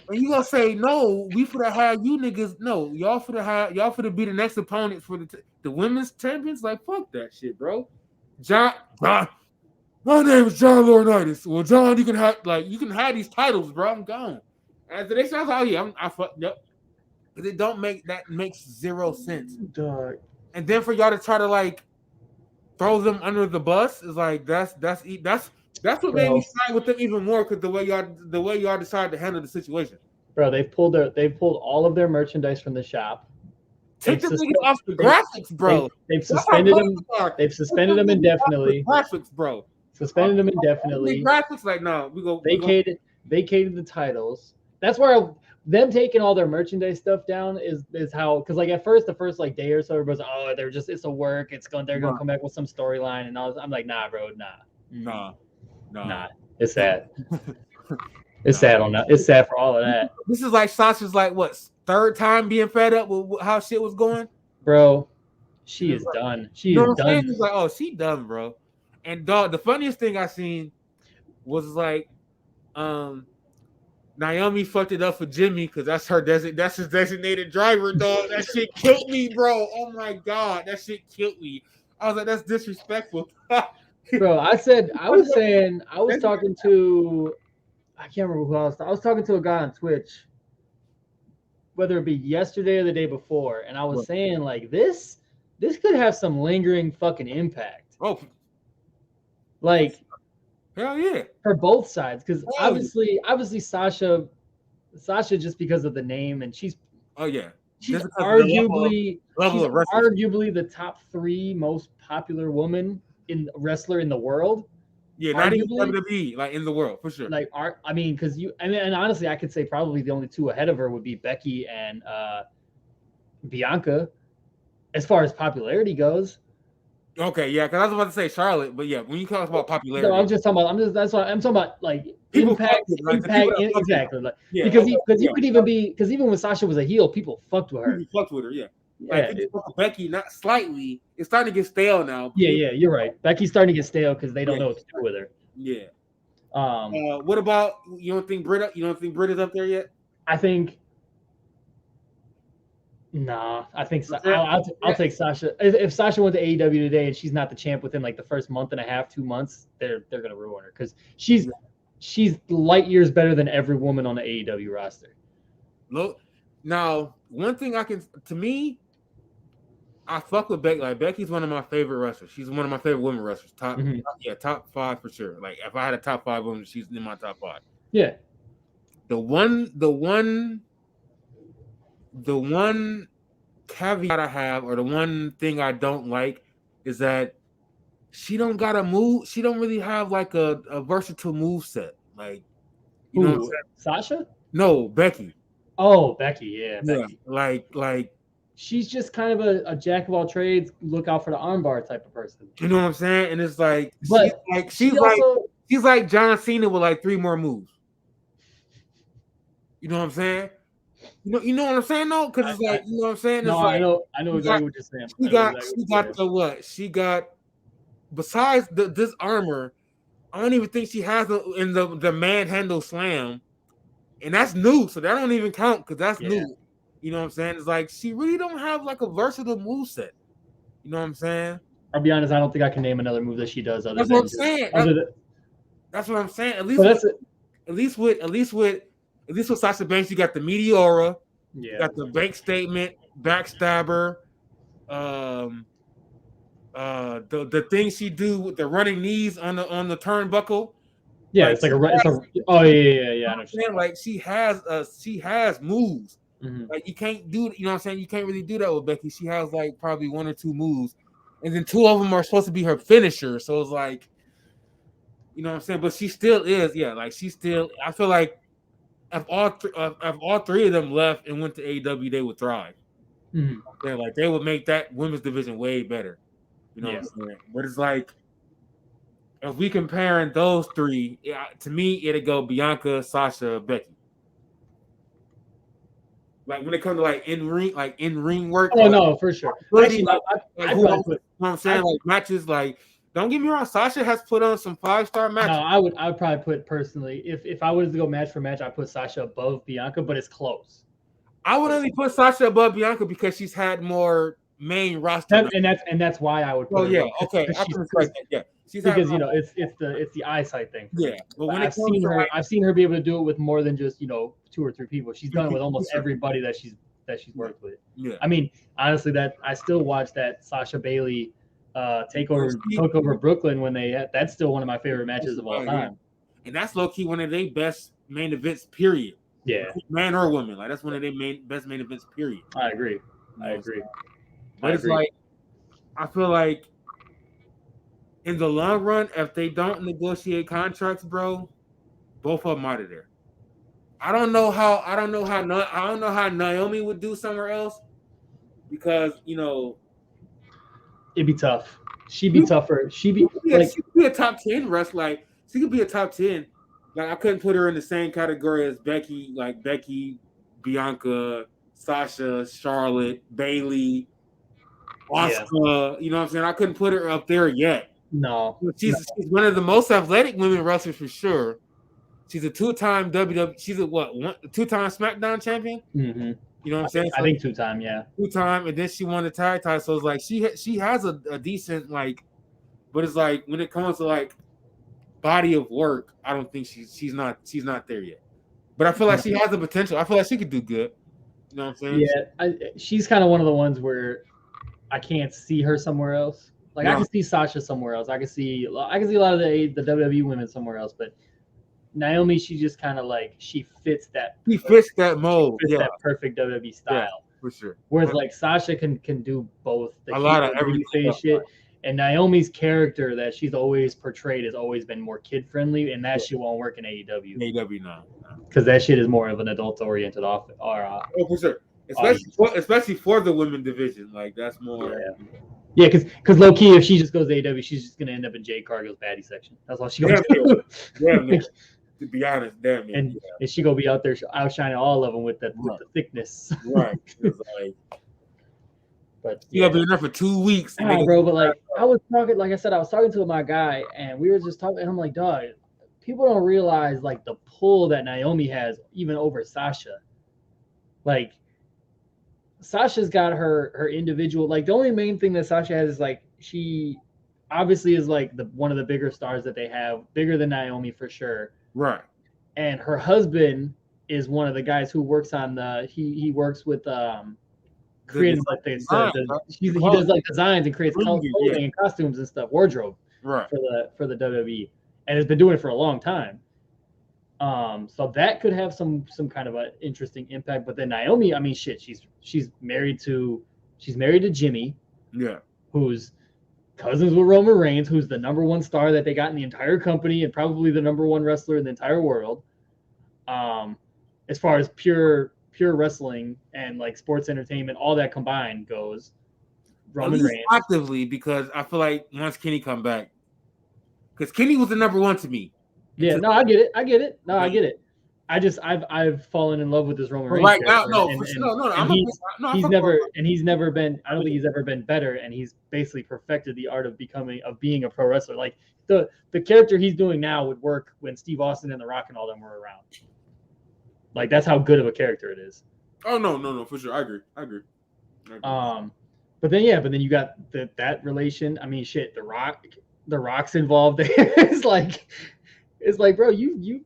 And you gonna say, no, we for the have you niggas, no, y'all for the be the next opponent for the women's champions? Like, fuck that shit, bro. John, my name is John Laurinaitis. Well, John, you can have these titles, bro. I'm gone. And the next time, oh yeah, I fucked up. But that makes zero sense. Dog. And then for y'all to try to like throw them under the bus is like that's what made me side with them even more, because the way y'all decided to handle the situation. Bro, they've pulled all of their merchandise from the shop. Take the niggas off the graphics, bro. They've suspended them. They've suspended them indefinitely. Graphics, bro. Suspended them indefinitely. Graphics, like, no, we go vacated the titles. That's where them taking all their merchandise stuff down is how, because like at first, the first like day or so, everybody's like, oh, it's a work. They're gonna come back with some storyline and all. I'm like, nah, bro, nah. It's sad. It's sad on that. It's sad for all of that. This is like Sasha's like what, third time being fed up with how shit was going, bro. She is done. She is done. It's like, oh, she done, bro. And dog, the funniest thing I seen was like, Naomi fucked it up for Jimmy because that's his designated driver, dog. That shit killed me, bro. Oh my god, that shit killed me. I was like, that's disrespectful. Bro, I was talking to, I can't remember who else. I was talking to a guy on Twitch, whether it be yesterday or the day before, and I was saying like this could have some lingering fucking impact. Oh, like, hell yeah, for both sides, because obviously Sasha just because of the name, and she's arguably the top 3 most popular woman wrestler in the world. Yeah, not even WWE, like in the world for sure. Like, I mean, and honestly, I could say probably the only 2 ahead of her would be Becky and Bianca, as far as popularity goes. Okay, yeah, because I was about to say Charlotte, but yeah, when you talk about popularity, no, I'm talking about like impact, exactly. Like, yeah, because you could even be, because even when Sasha was a heel, people fucked with her. People fucked with her, yeah. Like, Becky, not slightly. It's starting to get stale now. Yeah, you're right. Becky's starting to get stale because they don't know what to do with her. Yeah. What about, you don't think Britta's up there yet? I think. Nah, I think I'll take Sasha. If Sasha went to AEW today and she's not the champ within like the first month and a half, 2 months, they're gonna ruin her because she's light years better than every woman on the AEW roster. Look, now one thing to me, I fuck with Becky. Like, Becky's one of my favorite wrestlers. She's one of my favorite women wrestlers. Top 5 for sure. Like, if I had a top 5 women, she's in my top 5. Yeah. The one caveat I have, or the one thing I don't like, is that she don't got a move. She don't really have like a versatile move set. Like, you know what I'm saying? Sasha? No, Becky. Oh, Becky, yeah. Becky. Like she's just kind of a jack of all trades, look out for the armbar type of person. You know what I'm saying? And it's like but she's like John Cena with like 3 more moves. You know what I'm saying? You know what I'm saying though? Because it's like, you know what I'm saying? No, like, I know exactly what you're saying. She got the what? She got besides this armor, I don't even think she has in the manhandle slam. And that's new, so that don't even count because that's new. You know what I'm saying? It's like she really don't have like a versatile moveset. You know what I'm saying? I'll be honest, I don't think I can name another move that she does other that's than what I'm saying. That's what I'm saying. At least with Sasha Banks, you got the Meteora, you got the bank statement, backstabber, the thing she do with the running knees on the turnbuckle. Yeah, like, oh yeah. I understand. Like she has moves. Mm-hmm. Like you can't do, you know what I'm saying? You can't really do that with Becky. She has like probably 1 or 2 moves, and then 2 of them are supposed to be her finisher. So it's like, you know what I'm saying? But she still is, like she still. I feel like if all 3 of them left and went to AEW, they would thrive. Mm-hmm. Yeah, like they would make that women's division way better. You know what I'm saying? But it's like, if we comparing those 3, to me, it'd go Bianca, Sasha, Becky. Like when it comes to like in ring work. Oh no, for sure. Actually, who else, you know what I'm saying? Like matches, like don't get me wrong, Sasha has put on some 5-star matches. No, I would probably put personally, if I was to go match for match, I'd put Sasha above Bianca, but it's close. I would only put Sasha above Bianca because she's had more main roster, and that's why I would put her. Okay. She's because it's the eyesight thing. But when I've seen her be able to do it with more than just 2 or 3 people. She's done it with almost everybody that she's worked with. Yeah. I mean, honestly, that I still watch that Sasha Bailey takeover Brooklyn when they had. That's still one of my favorite matches of all time. And that's low key one of their best main events. Period. Yeah. Man or woman, like that's one of their best main events. Period. I agree. But it's like, I feel like in the long run, if they don't negotiate contracts, bro, both of them out of there. I don't know how Naomi would do somewhere else because it'd be tough. She'd be tougher. She'd be a top 10 wrestler. Like she could be a top 10. Like I couldn't put her in the same category as Becky, like Becky, Bianca, Sasha, Charlotte, Bailey, Asuka. You know what I'm saying? I couldn't put her up there yet. No. She's one of the most athletic women wrestlers for sure. She's a 2-time WWE. She's a 2-time SmackDown champion. Mm-hmm. You know what I'm saying? I think 2-time, yeah. 2-time, and then she won the tag title. So it's like she has a decent but it's like when it comes to like body of work, I don't think she's not there yet. But I feel like she has the potential. I feel like she could do good. You know what I'm saying? Yeah, she's kind of one of the ones where I can't see her somewhere else. Like I can see Sasha somewhere else. I can see a lot of the WWE women somewhere else, but Naomi, she just kind of like she fits that mold. That perfect WWE style. For sure. Whereas like Sasha can do both a lot of everything shit. And Naomi's character that she's always portrayed has always been more kid friendly, and that shit won't work in AEW. AEW no. Because that shit is more of an adult oriented for sure. Especially for the women division, like that's more. Yeah, because low key, if she just goes to AEW, she's just gonna end up in Jade Cargill's baddie section. That's all she goes to. Damn, to be honest, damn. And she gonna be out there outshining all of them with the thickness. Right. It's like. But you gotta be in there for 2 weeks, bro. But like I was talking to my guy, and we were just talking, and I'm like, dog, people don't realize like the pull that Naomi has even over Sasha. Like Sasha's got her individual. Like the only main thing that Sasha has is like she obviously is like one of the bigger stars that they have, bigger than Naomi for sure. Right. And her husband is one of the guys who works on he works with creating like he does like designs and creates clothing and costumes and stuff, wardrobe for the WWE, and has been doing it for a long time. So that could have some kind of an interesting impact. But then Naomi, I mean, shit, she's married to Jimmy, who's cousins with Roman Reigns, who's the #1 star that they got in the entire company and probably the #1 wrestler in the entire world. As far as pure wrestling and like sports entertainment, all that combined goes. Roman Reigns actively, because I feel like once Kenny come back, because Kenny was the #1 to me. Yeah, no, I get it. No, I get it. I've fallen in love with this Roman Reigns right now. He's never been. I don't think he's ever been better, and he's basically perfected the art of being a pro wrestler. Like the character he's doing now would work when Steve Austin and The Rock and all them were around. Like that's how good of a character it is. Oh no, for sure, I agree. But then you got that relation. I mean, shit, The Rock's involved there. It's like, bro, you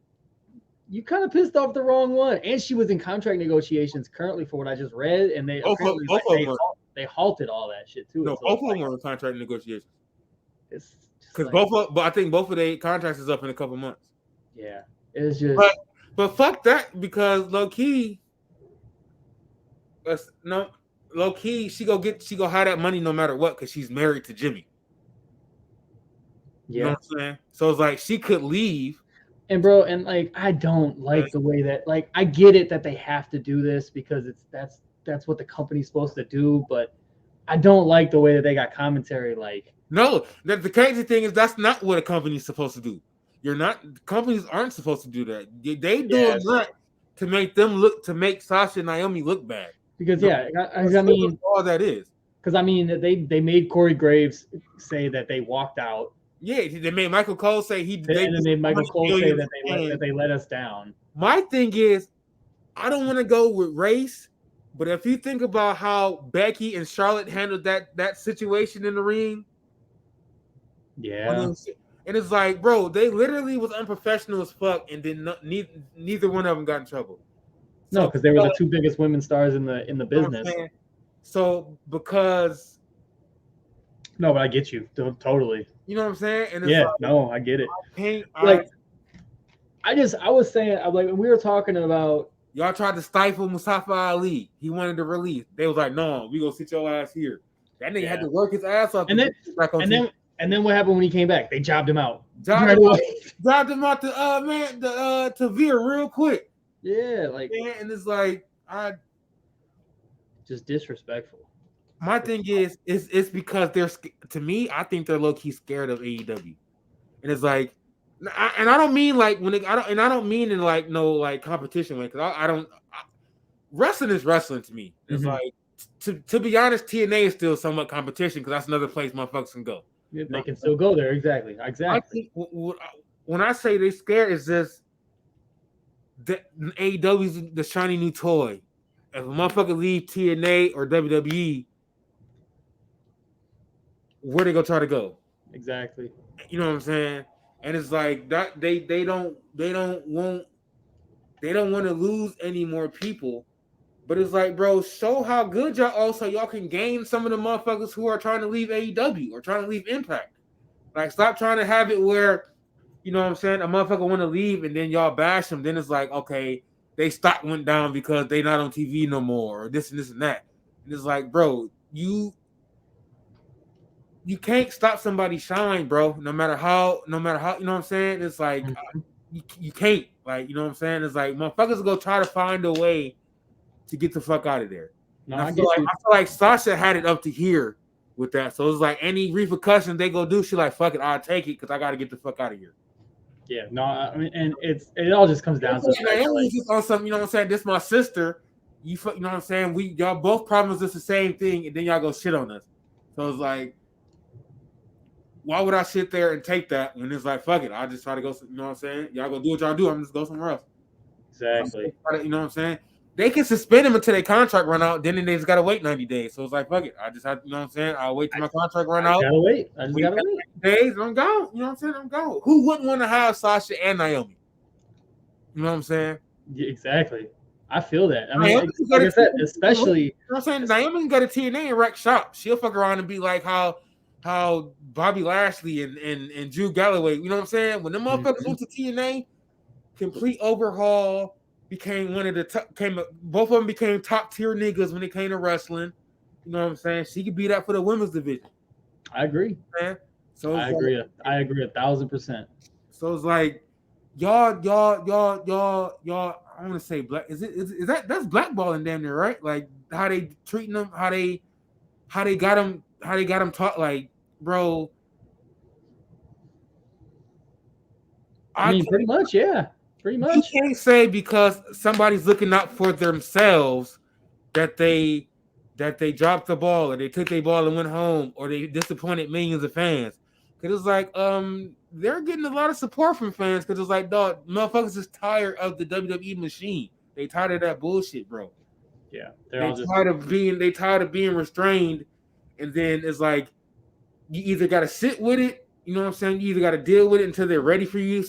kind of pissed off the wrong one. And she was in contract negotiations currently, for what I just read, and they halted all that shit too. No, both of them were in contract negotiations. Because I think both of their contracts is up in a couple months. Yeah, it's just. But fuck that, because low key, she go have that money no matter what, because she's married to Jimmy. Yeah. You know what I'm saying? So it's like she could leave. And bro, and like I don't like the way that, like, I get it that they have to do this because that's what the company's supposed to do, but I don't like the way that they got commentary. Like, no, the crazy thing is that's not what a company's supposed to do. Companies aren't supposed to do that. They do that to make Sasha and Naomi look bad. Because I mean, all that is. Because I mean, they made Corey Graves say that they walked out. Yeah, they made Michael Cole say they made Michael Cole say that they let us down. My thing is, I don't want to go with race, but if you think about how Becky and Charlotte handled that situation in the ring, yeah. And it's like, bro, they literally was unprofessional as fuck, and then neither one of them got in trouble. No, because they were the two biggest women stars in the business. So because. No, but I get you totally. You know what I'm saying? And it's I get it. I was saying, like, when we were talking about. Y'all tried to stifle Mustafa Ali. He wanted to release. They was like, no, we gonna sit your ass here. That nigga had to work his ass off. And then what happened when he came back? They jobbed him out. Jobbed him out to Veer real quick. Yeah, like, and it's like just disrespectful. My thing is it's because to me, I think they're low key scared of AEW, and it's like, I don't mean like I don't mean in like no like competition way, because wrestling is wrestling to me. It's like to be honest, TNA is still somewhat competition because that's another place motherfuckers can go. Yeah, they can still go there. Exactly. I think when I say they scared, it's just that AEW is the shiny new toy. If a motherfucker leave TNA or WWE, where they gonna try to go? Exactly. You know what I'm saying? And it's like that they don't want to lose any more people. But it's like, bro, show how good y'all can gain some of the motherfuckers who are trying to leave AEW or trying to leave Impact. Like, stop trying to have it where, you know what I'm saying, a motherfucker want to leave and then y'all bash them. Then it's like, okay, they stock went down because they not on TV no more, or this and this and that. And it's like, bro, you can't stop somebody shine, bro. No matter how, you know what I'm saying? It's like, you can't. Like, you know what I'm saying? It's like, motherfuckers go try to find a way to get the fuck out of there. No, I feel like Sasha had it up to here with that. So it's like any repercussions they go do, she like, fuck it, I'll take it because I got to get the fuck out of here. Yeah, no, I mean, and it all just comes down to just on something, you know what I'm saying? This my sister. You know what I'm saying? Y'all both promised us the same thing, and then y'all go shit on us. So it's like, why would I sit there and take that when it's like, fuck it, I just try to go, you know what I'm saying? Y'all go do what y'all do, I'm just go somewhere else. Exactly. You know what I'm saying? They can suspend them until their contract run out, then they just gotta wait 90 days. So it's like, fuck it. I just have, you know what I'm saying? I'll wait till my contract run out. I just gotta wait. Days, I'm gone. You know what I'm saying? I'm gone. Who wouldn't want to have Sasha and Naomi? You know what I'm saying? Yeah, exactly. I feel that. I mean, like I said, especially, you know what I'm saying? Naomi can go to TNA and wreck shop. She'll fuck around and be like how Bobby Lashley and Drew Galloway, you know what I'm saying? When the motherfuckers went to TNA, complete overhaul, became one of the both of them became top tier niggas when it came to wrestling. You know what I'm saying? She could be that for the women's division. I agree. Man. So I agree 1,000%. So it's like y'all. I want to say black. Is that's blackballing damn near, right? Like how they treating them, how they got them taught. Like, bro, I mean, pretty much, yeah. Pretty much. You can't say because somebody's looking out for themselves that they dropped the ball or they took their ball and went home or they disappointed millions of fans. Because it's like they're getting a lot of support from fans because it's like, dog, motherfuckers is tired of the WWE machine. They tired of that bullshit, bro. Yeah, tired of being restrained, and then it's like you either got to sit with it. You know what I'm saying? You either got to deal with it until they're ready for you,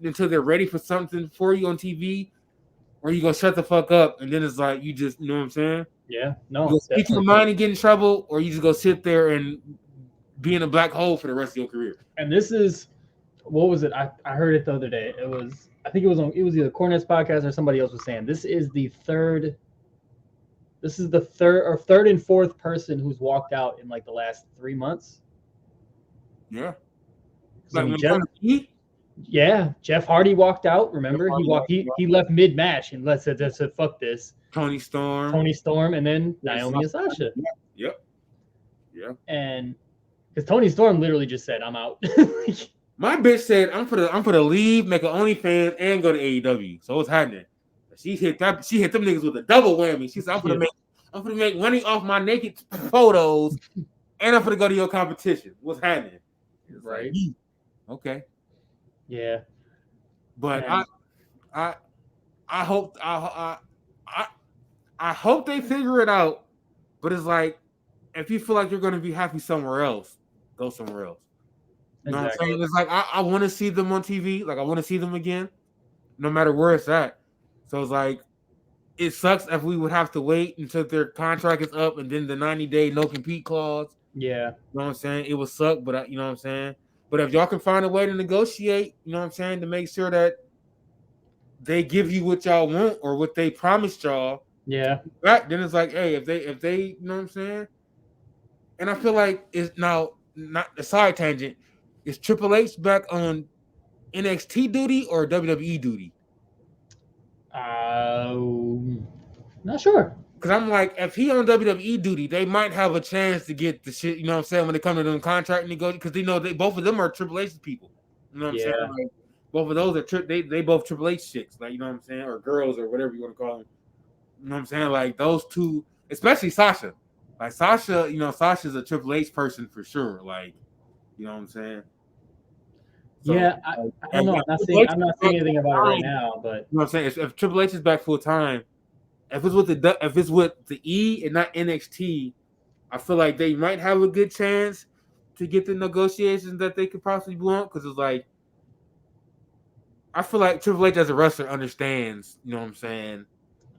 until they're ready for something for you on TV, or you gonna shut the fuck up, and then it's like you just, you know what I'm saying? Yeah, no. You go speak your mind and get in trouble, or you just go sit there and be in a black hole for the rest of your career. And this is, what was it? I heard it the other day. It was either Cornet's podcast or somebody else was saying this is the third and fourth person who's walked out in like the last 3 months. Yeah. So Jeff Hardy walked out. Remember, he left mid-match and said fuck this. Tony Storm, and then Naomi and Sasha. Yep. And because Tony Storm literally just said, "I'm out." My bitch said, "I'm for the leave, make an OnlyFans, and go to AEW." So what's happening? She hit them niggas with a double whammy. She said, I'm gonna make money off my naked photos, and I'm gonna go to your competition. What's happening? Right. Like, okay. Yeah. But I hope I hope they figure it out. But it's like, if you feel like you're gonna be happy somewhere else, go somewhere else. You know what I'm saying? It's like I want to see them on TV. Like I want to see them again, no matter where it's at. So it's like, it sucks if we would have to wait until their contract is up and then the 90-day no compete clause. Yeah. You know what I'm saying? It would suck, but you know what I'm saying? But if y'all can find a way to negotiate, you know what I'm saying, to make sure that they give you what y'all want or what they promised y'all. Yeah. Right, then it's like, hey, if they, you know what I'm saying? And I feel like it's now not a side tangent. Is Triple H back on NXT duty or WWE duty? Not sure. Because I'm like, if he on WWE duty, they might have a chance to get the shit, you know what I'm saying, when they come to them contract negotiations, because they know both of them are Triple H people. You know what I'm saying? Like, both of those are they both Triple H chicks, like, you know what I'm saying, or girls or whatever you want to call them. You know what I'm saying? Like those two, especially Sasha. Like Sasha, you know, Sasha's a Triple H person for sure. Like, you know what I'm saying? So, yeah, I don't know. I'm not saying anything about it right now, but you know what I'm saying? If Triple H is back full time, if it's with the E and not NXT, I feel like they might have a good chance to get the negotiations that they could possibly want. Because it's like, I feel like Triple H as a wrestler understands. You know what I'm saying?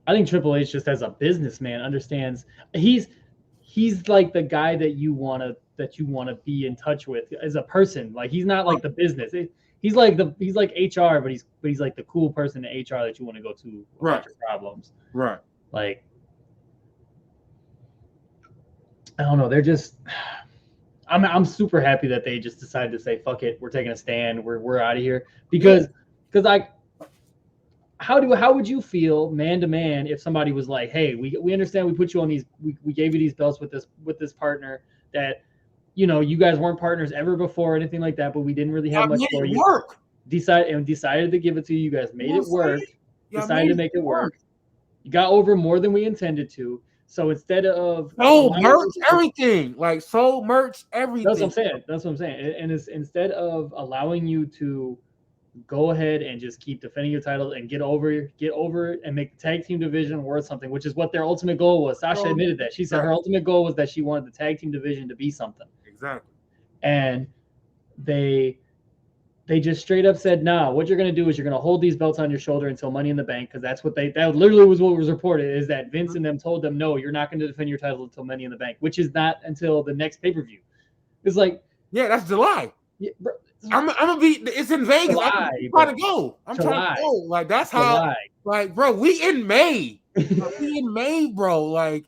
I think Triple H just as a businessman understands. He's like the guy that you want to be in touch with as a person. Like he's not like the business. He's like HR, but he's like the cool person in HR that you want to go to about your problems. Right. Like, I don't know. They're just. I'm super happy that they just decided to say fuck it. We're taking a stand. We're out of here because how would you feel man to man if somebody was like, hey, we understand we put you on these, we gave you these belts with this partner that, you know, you guys weren't partners ever before or anything like that, but we didn't really have much for you. Decided to give it to you. You guys made it work. Decided to make it work. You got over more than we intended to. So instead of merch everything, like merch everything. That's what I'm saying. And it's instead of allowing you to go ahead and just keep defending your title and get over it and make the tag team division worth something, which is what their ultimate goal was. Sasha admitted that. She said her ultimate goal was that she wanted the tag team division to be something. Exactly. And they just straight up said, nah, what you're going to do is you're going to hold these belts on your shoulder until Money in the Bank, because that's what that literally was what was reported, is that Vince and them told them, no, you're not going to defend your title until Money in the Bank, which is not until the next pay-per-view. It's like... Yeah, that's July. Yeah, bro. I'm gonna be. It's in Vegas. July, I'm trying to go. I'm trying to go. Like that's how. Like, bro, we in May. We in May, bro. Like,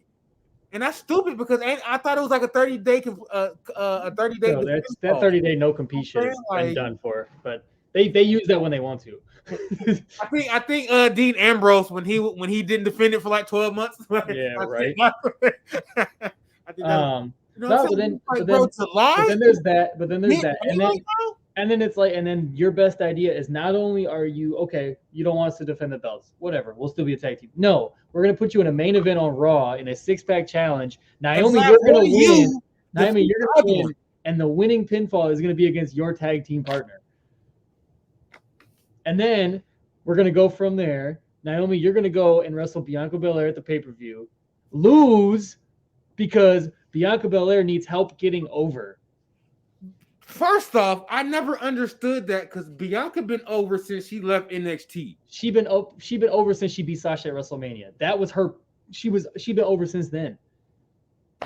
And that's stupid because I thought it was like a 30-day No, that 30-day no compete shit has been done for, but they use that when they want to. I think Dean Ambrose when he didn't defend it for like 12 months. Yeah, right. I think that but then there's that, and then it's like, and then your best idea is not only are you okay, you don't want us to defend the belts, whatever, we'll still be a tag team. No, we're gonna put you in a main event on Raw in a 6-pack challenge. Naomi, you're gonna win. Naomi, you're gonna win, and the winning pinfall is gonna be against your tag team partner. And then we're gonna go from there. Naomi, you're gonna go and wrestle Bianca Belair at the pay-per-view, lose because Bianca Belair needs help getting over. First off, I never understood that because Bianca been over since she left NXT. She been over since she beat Sasha at WrestleMania. That was her. She been over since then.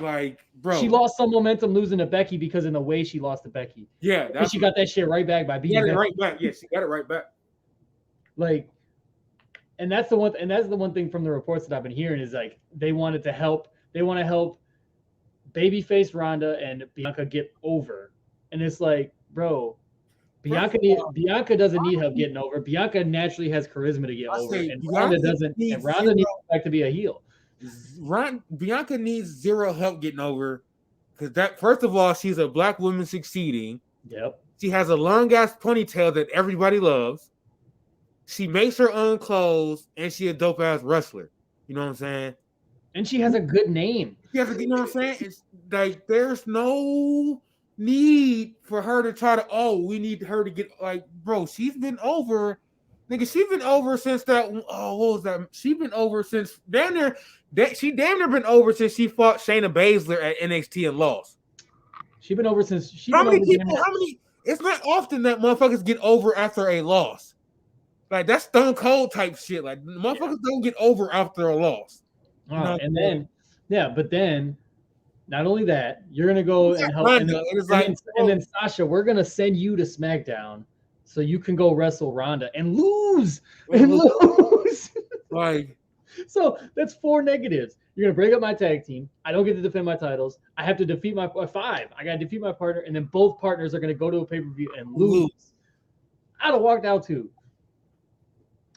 Like, bro, she lost some momentum losing to Becky because in the way she lost to Becky. Yeah, and she got that shit right back by beating Becky. Right back. Yeah, she got it right back. Like, and that's the one thing from the reports that I've been hearing is like they want to help babyface Ronda and Bianca get over. And it's like, bro, Bianca doesn't need help getting over. Bianca naturally has charisma to get over, and Ronda doesn't. And Ronda needs to be a heel. Bianca needs zero help getting over because that, first of all, she's a black woman succeeding. Yep. She has a long ass ponytail that everybody loves. She makes her own clothes, and she a dope ass wrestler. You know what I'm saying? And she has a good name. You know what I'm saying? It's like there's no need for her to try to, we need her to get, like, bro, she's been over. Nigga, she's been over since that, what was that? She's been over since damn near been over since she fought Shayna Baszler at NXT and lost. She's been over since how many? It's not often that motherfuckers get over after a loss. Like, that's Stone Cold type shit. Like, motherfuckers don't get over after a loss. And then not only that, you're gonna go and help, and then Sasha, we're gonna send you to SmackDown so you can go wrestle Ronda and lose. Like, so that's 4 negatives. You're gonna break up my tag team. I don't get to defend my titles. I have to defeat my 5. I gotta defeat my partner, and then both partners are gonna go to a pay-per-view and lose. I'd have walked out too.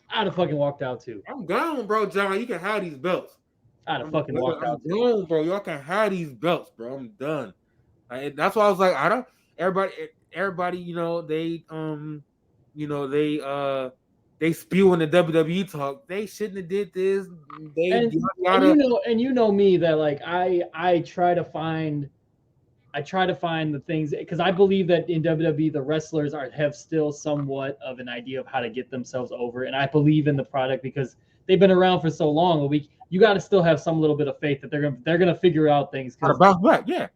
I'd have fucking walked out too. I'm gone, bro, John. You can have these belts. I'd have fucking walked out. I'm done, bro. Y'all can have these belts, bro. I'm done. That's why I was like, I don't. Everybody, they spew in the WWE talk. They shouldn't have did this. And you know me that like I try to find the things because I believe that in WWE the wrestlers have still somewhat of an idea of how to get themselves over, and I believe in the product because they've been around for so long. You got to still have some little bit of faith that they're gonna figure out things. Gotta bounce back, yeah.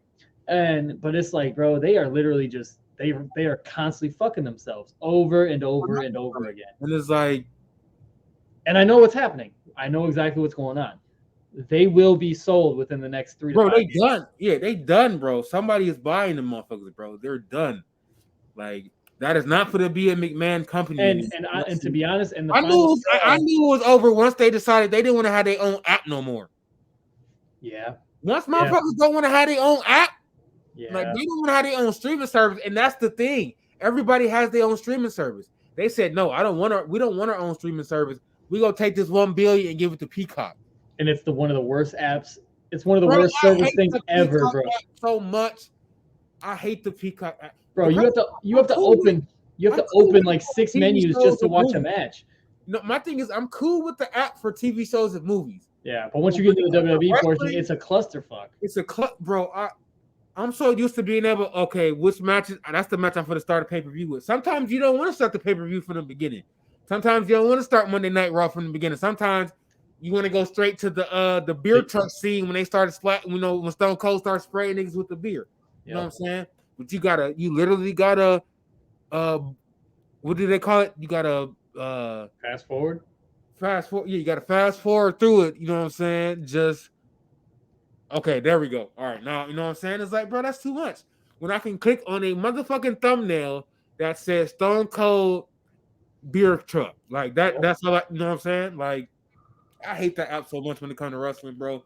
But it's like, bro, they are literally just they are constantly fucking themselves over and over and over again. And it's like, and I know what's happening. I know exactly what's going on. They will be sold within the next 3 to 5 years. Done. Yeah, they done, bro. Somebody is buying them motherfuckers, bro. They're done. Like, that is not for to be a McMahon company. And to be honest, I knew it was over once they decided they didn't want to have their own app no more. Yeah. Once motherfuckers don't want to have their own app, yeah. Like, they don't want to have their own streaming service, and that's the thing. Everybody has their own streaming service. They said, no, we don't want our own streaming service. We're gonna take this $1 billion and give it to Peacock. And it's one of the worst apps. It's one of the worst service things ever, bro. So much. I hate the Peacock app. Bro, you have to open like 6 menus just to watch a match. No, my thing is I'm cool with the app for TV shows and movies. Yeah, but once you get to the WWE portion, it's a clusterfuck. It's bro. I'm so used to being able, which matches, that's the match I'm going to start a pay-per-view with. Sometimes you don't want to start the pay-per-view from the beginning. Sometimes you don't want to start Monday Night Raw from the beginning. Sometimes you want to go straight to the beer truck scene when they started when Stone Cold started spraying niggas with the beer. You know what I'm saying? But you literally gotta, what do they call it? You gotta fast forward. Yeah, you gotta fast forward through it. You know what I'm saying? Okay, there we go. All right, now you know what I'm saying? It's like, bro, that's too much. When I can click on a motherfucking thumbnail that says Stone Cold beer truck, like that. That's all. You know what I'm saying? Like, I hate that app so much when it comes to wrestling, bro.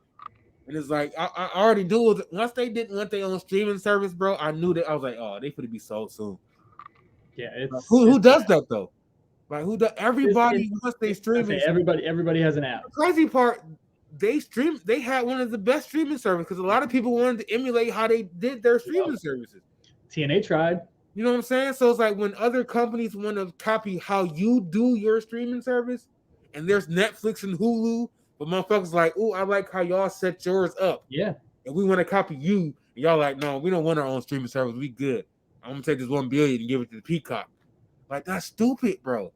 And it's like I already do it. Once they didn't want their own streaming service, bro, I knew that. I was like, oh, they could be sold soon. Yeah, Who does that though? Like who does? Everybody wants they streaming. Everybody has an app. The crazy part, they had one of the best streaming services because a lot of people wanted to emulate how they did their streaming services. TNA tried. You know what I'm saying? So it's like when other companies want to copy how you do your streaming service, and there's Netflix and Hulu, but motherfuckers like, oh, I like how y'all set yours up. Yeah. And we want to copy you. And y'all like, no, we don't want our own streaming service. We good. I'm gonna take this $1 billion and give it to the Peacock. Like, that's stupid, bro.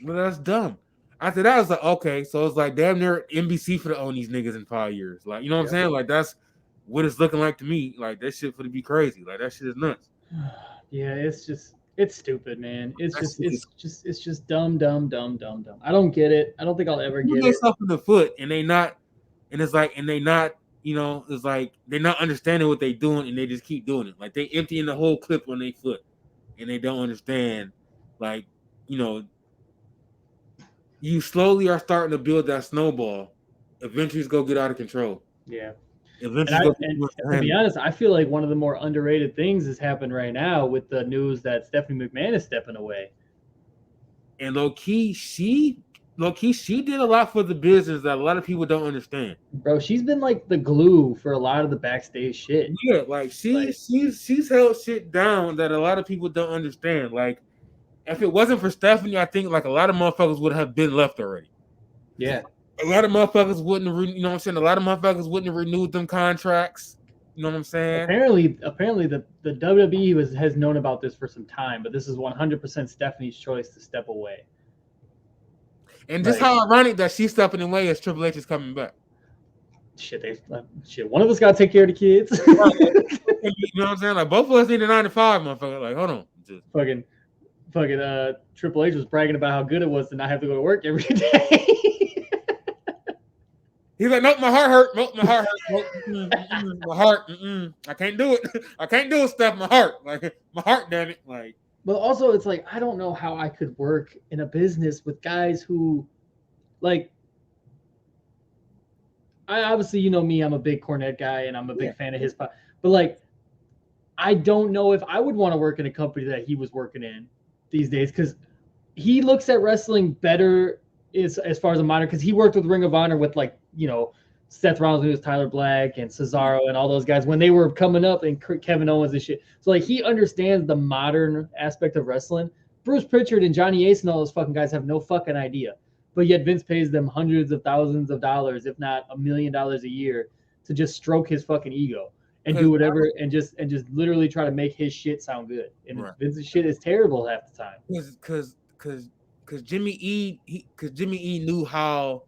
Well, that's dumb. After that, I was like, okay, so it's like damn near NBC for to own these niggas in 5 years. Like, you know what I'm saying? Like, that's what it's looking like to me. Like, that shit for to be crazy. Like, that shit is nuts. Yeah, it's stupid, man. It's just dumb. I don't get it. I don't think I'll ever get it. Stuff in the foot, and they not, and it's like, and they not, you know, it's like they're not understanding what they're doing, and they just keep doing it. Like they emptying the whole clip on their foot, and they don't understand. Like, you know, you slowly are starting to build that snowball. Eventually, it's gonna get out of control. Yeah. Eventually, and to be honest, I feel like one of the more underrated things has happened right now with the news that Stephanie McMahon is stepping away. And low key, she did a lot for the business that a lot of people don't understand. Bro, she's been like the glue for a lot of the backstage shit. Yeah, like she's held shit down that a lot of people don't understand. Like, if it wasn't for Stephanie, I think like a lot of motherfuckers would have been left already. Yeah. A lot of motherfuckers wouldn't have, you know what I'm saying? A lot of motherfuckers wouldn't have renewed them contracts. You know what I'm saying? Apparently the WWE has known about this for some time, but this is 100% Stephanie's choice to step away. And just how ironic that she's stepping away as Triple H is coming back. Shit, one of us got to take care of the kids. You know what I'm saying? Like, both of us need a 9 to 5, motherfucker. Like, hold on. Just fucking Triple H was bragging about how good it was to not have to go to work every day. He's like, nope, my heart hurt. Nope, my heart hurt. Nope, my heart. I can't do it. I can't do it, Steph. My heart. Like, my heart, damn it. Like, but also, it's like, I don't know how I could work in a business with guys who, like, I obviously, you know me, I'm a big Cornette guy, and I'm a big fan of his. But, like, I don't know if I would want to work in a company that he was working in these days, because he looks at wrestling better as far as a modern, because he worked with Ring of Honor with, like, you know, Seth Rollins, who was Tyler Black, and Cesaro, and all those guys when they were coming up, and Kevin Owens and shit. So, like, he understands the modern aspect of wrestling. Bruce Pritchard and Johnny Ace and all those fucking guys have no fucking idea. But yet Vince pays them hundreds of thousands of dollars, if not $1 million a year, to just stroke his fucking ego and do whatever, and just literally try to make his shit sound good. And Vince's shit is terrible half the time. Because Jimmy E knew how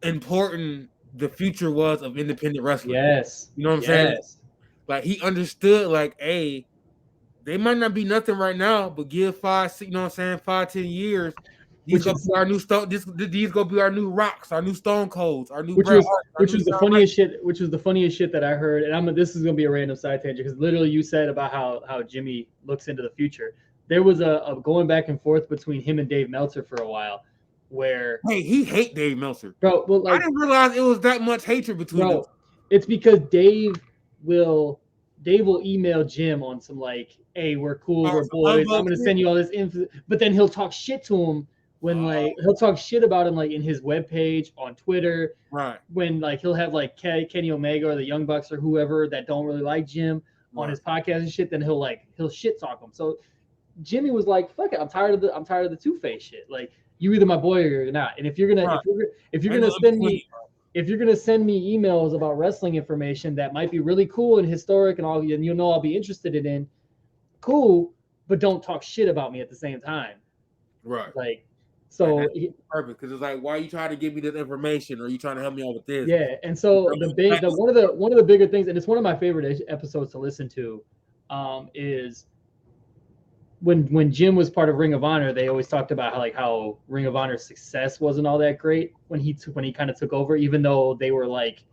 important the future was of independent wrestling. Yes. You know what I'm saying? Like, he understood, like, hey, they might not be nothing right now, but give 5, 6, you know what I'm saying, 5, 10 years. These gonna be our new stone. These gonna be our new Rocks, our new Stone Colds, our new. Which was the funniest shit. Which was the funniest shit that I heard. And this is gonna be a random side tangent, because literally you said about how Jimmy looks into the future. There was a going back and forth between him and Dave Meltzer for a while, where he hate Dave Meltzer, bro. Well, like, I didn't realize it was that much hatred between them. It's because Dave will email Jim on some like, hey, we're cool, we're boys, I'm gonna send you all this info, but then he'll talk shit to him when like he'll talk shit about him like in his webpage, on Twitter, right? When like he'll have like Kenny Omega or the Young Bucks or whoever that don't really like Jim on his podcast and shit, then he'll shit talk him. So Jimmy was like, fuck it, I'm tired of the two-face shit. Like, you either my boy or you're not. And if you're gonna send me emails about wrestling information that might be really cool and historic and all, and you know I'll be interested in, cool, but don't talk shit about me at the same time. Right. Like, so perfect, because it's like, why are you trying to give me this information, or are you trying to help me out with this? Yeah, and so one of the bigger things, and it's one of my favorite episodes to listen to, is when Jim was part of Ring of Honor. They always talked about how Ring of Honor's success wasn't all that great when he kind of took over, even though they were like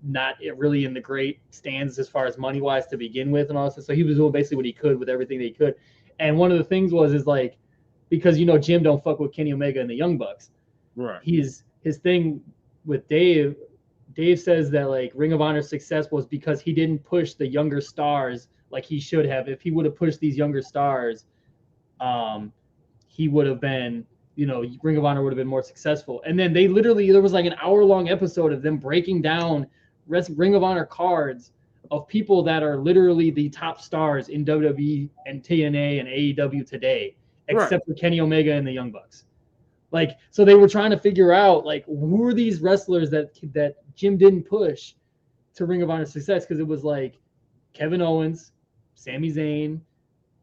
not really in the great stands as far as money wise to begin with and all this. So he was doing basically what he could with everything that he could. And one of the things is like, because Jim don't fuck with Kenny Omega and the Young Bucks. Right. His thing with Dave Dave says that like Ring of Honor's success was because he didn't push the younger stars like he should have. If he would have pushed these younger stars, he would have been, Ring of Honor would have been more successful. And then there was like an hour-long episode of them breaking down Ring of Honor cards of people that are literally the top stars in WWE and TNA and AEW today, except for Kenny Omega and the Young Bucks. Like, so they were trying to figure out like who are these wrestlers that Jim didn't push to Ring of Honor success, because it was like Kevin Owens, Sami Zayn,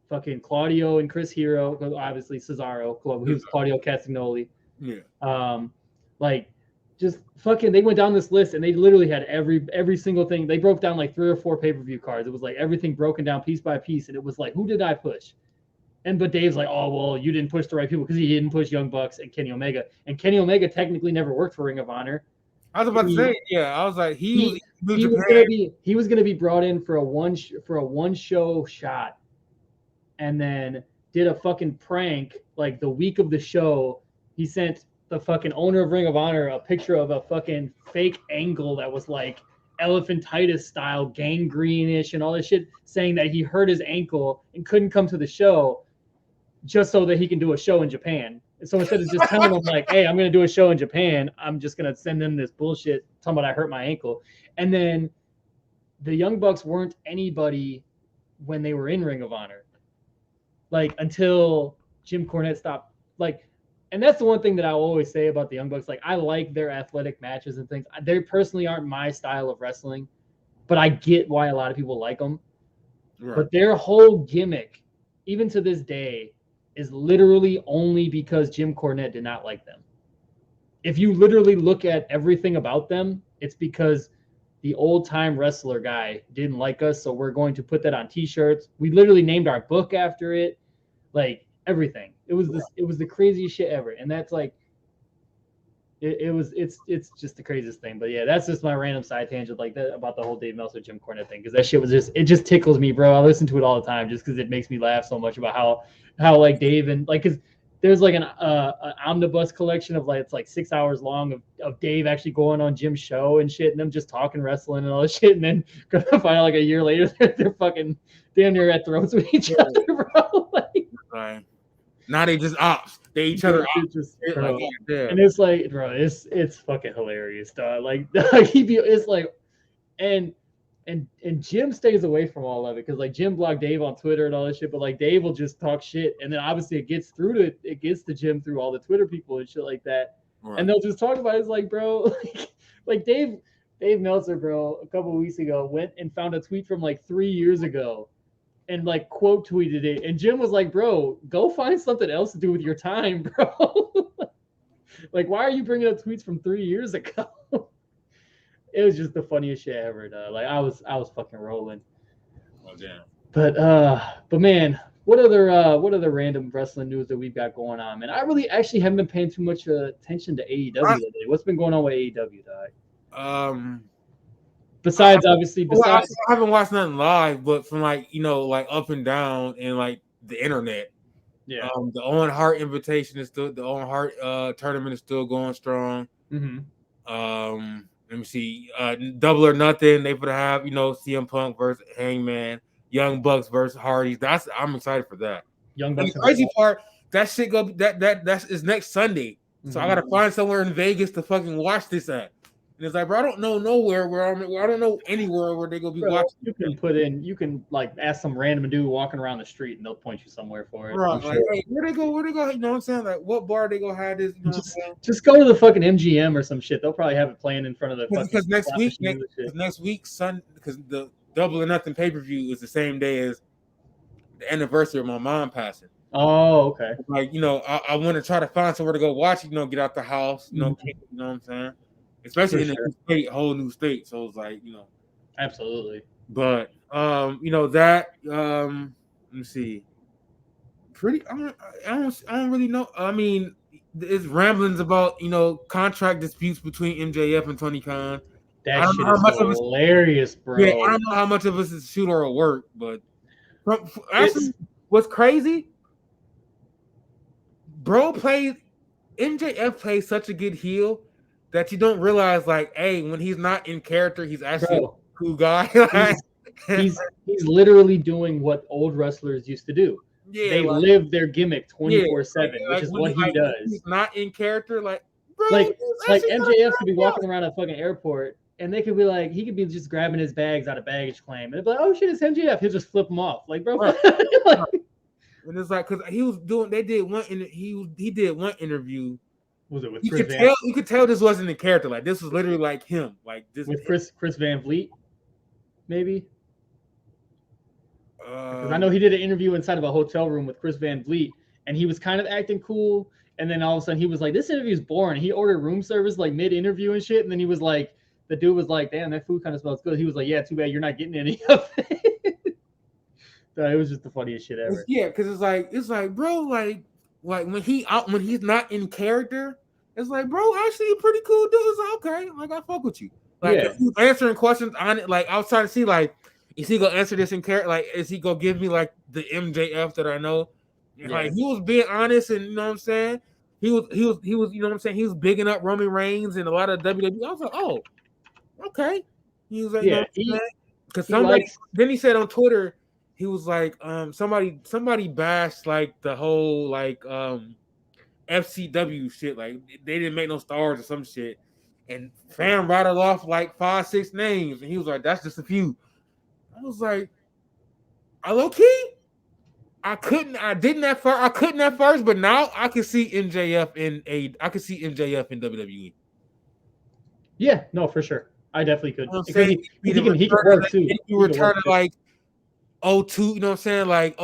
fucking Claudio and Chris Hero, obviously Cesaro, he was Claudio Castagnoli. Yeah. Like just fucking, they went down this list and they literally had every single thing. They broke down like 3 or 4 pay-per-view cards. It was like everything broken down piece by piece, and it was like, who did I push? But Dave's like, oh well, you didn't push the right people because he didn't push Young Bucks and Kenny Omega. And Kenny Omega technically never worked for Ring of Honor. I was about to say, yeah. I was like, he was gonna be brought in for a one show shot, and then did a fucking prank like the week of the show. He sent the fucking owner of Ring of Honor a picture of a fucking fake angle that was like elephantitis style, gangrene-ish, and all this shit, saying that he hurt his ankle and couldn't come to the show just so that he can do a show in Japan. And so instead of just telling them like, hey, I'm going to do a show in Japan, I'm just going to send them this bullshit talking about I hurt my ankle. And then the Young Bucks weren't anybody when they were in Ring of Honor. Like, until Jim Cornette stopped. Like, and that's the one thing that I always say about the Young Bucks. Like, I like their athletic matches and things. They personally aren't my style of wrestling, but I get why a lot of people like them. Right. But their whole gimmick, even to this day, is literally only because Jim Cornette did not like them. If you literally look at everything about them, it's because the old-time wrestler guy didn't like us, so we're going to put that on T-shirts. We literally named our book after it, like everything. It was the craziest shit ever, and that's like, it's just the craziest thing. But yeah, that's just my random side tangent like that about the whole Dave Meltzer Jim Cornette thing, because that shit was just tickles me, bro. I listen to it all the time just because it makes me laugh so much about how like Dave and like, because there's like an omnibus collection of like, it's like 6 hours long of Dave actually going on Jim's show and shit, and them just talking wrestling and all this shit, and then gonna find out like a year later they're fucking damn near at throats with each other, bro. Like, right. Now they just ops. They each other ops. Bro, like, and it's like, bro, it's fucking hilarious, dog. Like it's like, and Jim stays away from all of it because like Jim blocked Dave on Twitter and all this shit, but like Dave will just talk shit, and then obviously it gets to Jim through all the Twitter people and shit like that, right. And they'll just talk about it. It's like, bro, like Dave Meltzer, bro, a couple of weeks ago went and found a tweet from like 3 years ago and like quote tweeted it, and Jim was like, bro, go find something else to do with your time, bro. Like, why are you bringing up tweets from 3 years ago? It was just the funniest shit ever, though. Like, I was fucking rolling. Oh damn. But man, what other random wrestling news that we've got going on, man? I really actually haven't been paying too much attention to AEW lately. What's been going on with AEW, dog? Besides, I haven't watched nothing live, but from like up and down and like the internet. Yeah. The Owen Hart invitation is still, the Owen Hart tournament is still going strong. Mm-hmm. Let me see. Double or Nothing. They would have CM Punk versus Hangman, Young Bucks versus Hardys. I'm excited for that. Young Bucks. And the crazy part, that shit is next Sunday. So I gotta find somewhere in Vegas to fucking watch this at. And it's like, bro, I don't know nowhere I don't know anywhere where they're gonna be watching. You can like ask some random dude walking around the street and they'll point you somewhere for it. Right, like, hey, where they go? You know what I'm saying? Like, what bar they gonna have this? Just go to the fucking MGM or some shit. They'll probably have it playing in front of the. Because next week, because the Double or Nothing pay-per-view is the same day as the anniversary of my mom passing. Oh, okay. Like, I want to try to find somewhere to go watch. Get out the house. You know what I'm saying? Especially in a new state, whole new state. So it's like, Absolutely. But that let me see. I don't really know. I mean, it's ramblings about contract disputes between MJF and Tony Khan. That shit is hilarious, bro. Yeah, I don't know how much of this is shoot or work, but actually, what's crazy? MJF plays such a good heel that you don't realize, like, hey, when he's not in character, he's actually a cool guy. he's literally doing what old wrestlers used to do. Yeah, they live their gimmick 24/7, which is what he does. He's not in character, like, bro, like MJF could be walking around a fucking airport, and they could be like, he could be just grabbing his bags out of baggage claim, and they'd be like, oh shit, it's MJF. He'll just flip them off, like, bro. Right. And it's like, because he was doing, he did one interview. Was it with you could tell this wasn't in character. Like, this was literally like him, like this with Chris Van Vliet, maybe. Because I know he did an interview inside of a hotel room with Chris Van Vliet, and he was kind of acting cool, and then all of a sudden he was like, "This interview is boring." He ordered room service like mid-interview and shit, and then he was like, the dude was like, "Damn, that food kind of smells good." He was like, "Yeah, too bad you're not getting any of it." So it was just the funniest shit ever. Yeah, because it's like, bro, like when he's not in character, it's like, bro, actually a pretty cool dude. It's like, okay, like, I fuck with you. Like, if he's answering questions on it, like, I was trying to see, like, is he gonna answer this in character? Like, is he gonna give me like the MJF that I know? Yeah. Like, he was being honest, and you know what I'm saying. He was, you know what I'm saying. He was bigging up Roman Reigns and a lot of WWE. I was like, oh, okay. He was like, yeah, because somebody then he said on Twitter, he was like, somebody bashed like the whole like FCW shit, like they didn't make no stars or some shit, and fan rattled off like 5-6 names, and he was like, that's just a few. I was like, low key, I couldn't at first, but now I can see MJF in WWE. Yeah, no, for sure. I definitely could. Because he can work too. You return to like 02, you know what I'm saying? Like,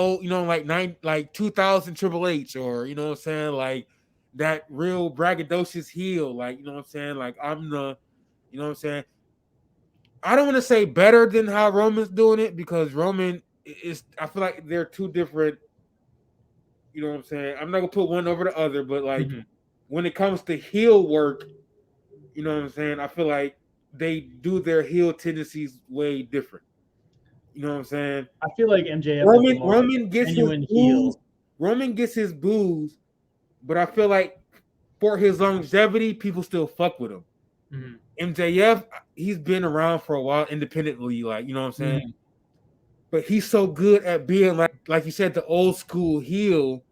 like 2000 Triple H, or you know what I'm saying? Like that real braggadocious heel, like, you know what I'm saying? Like, I'm the, you know what I'm saying? I don't want to say better than how Roman's doing it, because Roman is, I feel like they're two different, you know what I'm saying? I'm not going to put one over the other, but like when it comes to heel work, you know what I'm saying? I feel like they do their heel tendencies way different. You know what I'm saying? I feel like MJF Roman gets his boos. Roman gets his boos, but I feel like for his longevity, people still fuck with him. MJF, he's been around for a while independently, like, you know what I'm saying? But he's so good at being like you said, the old school heel,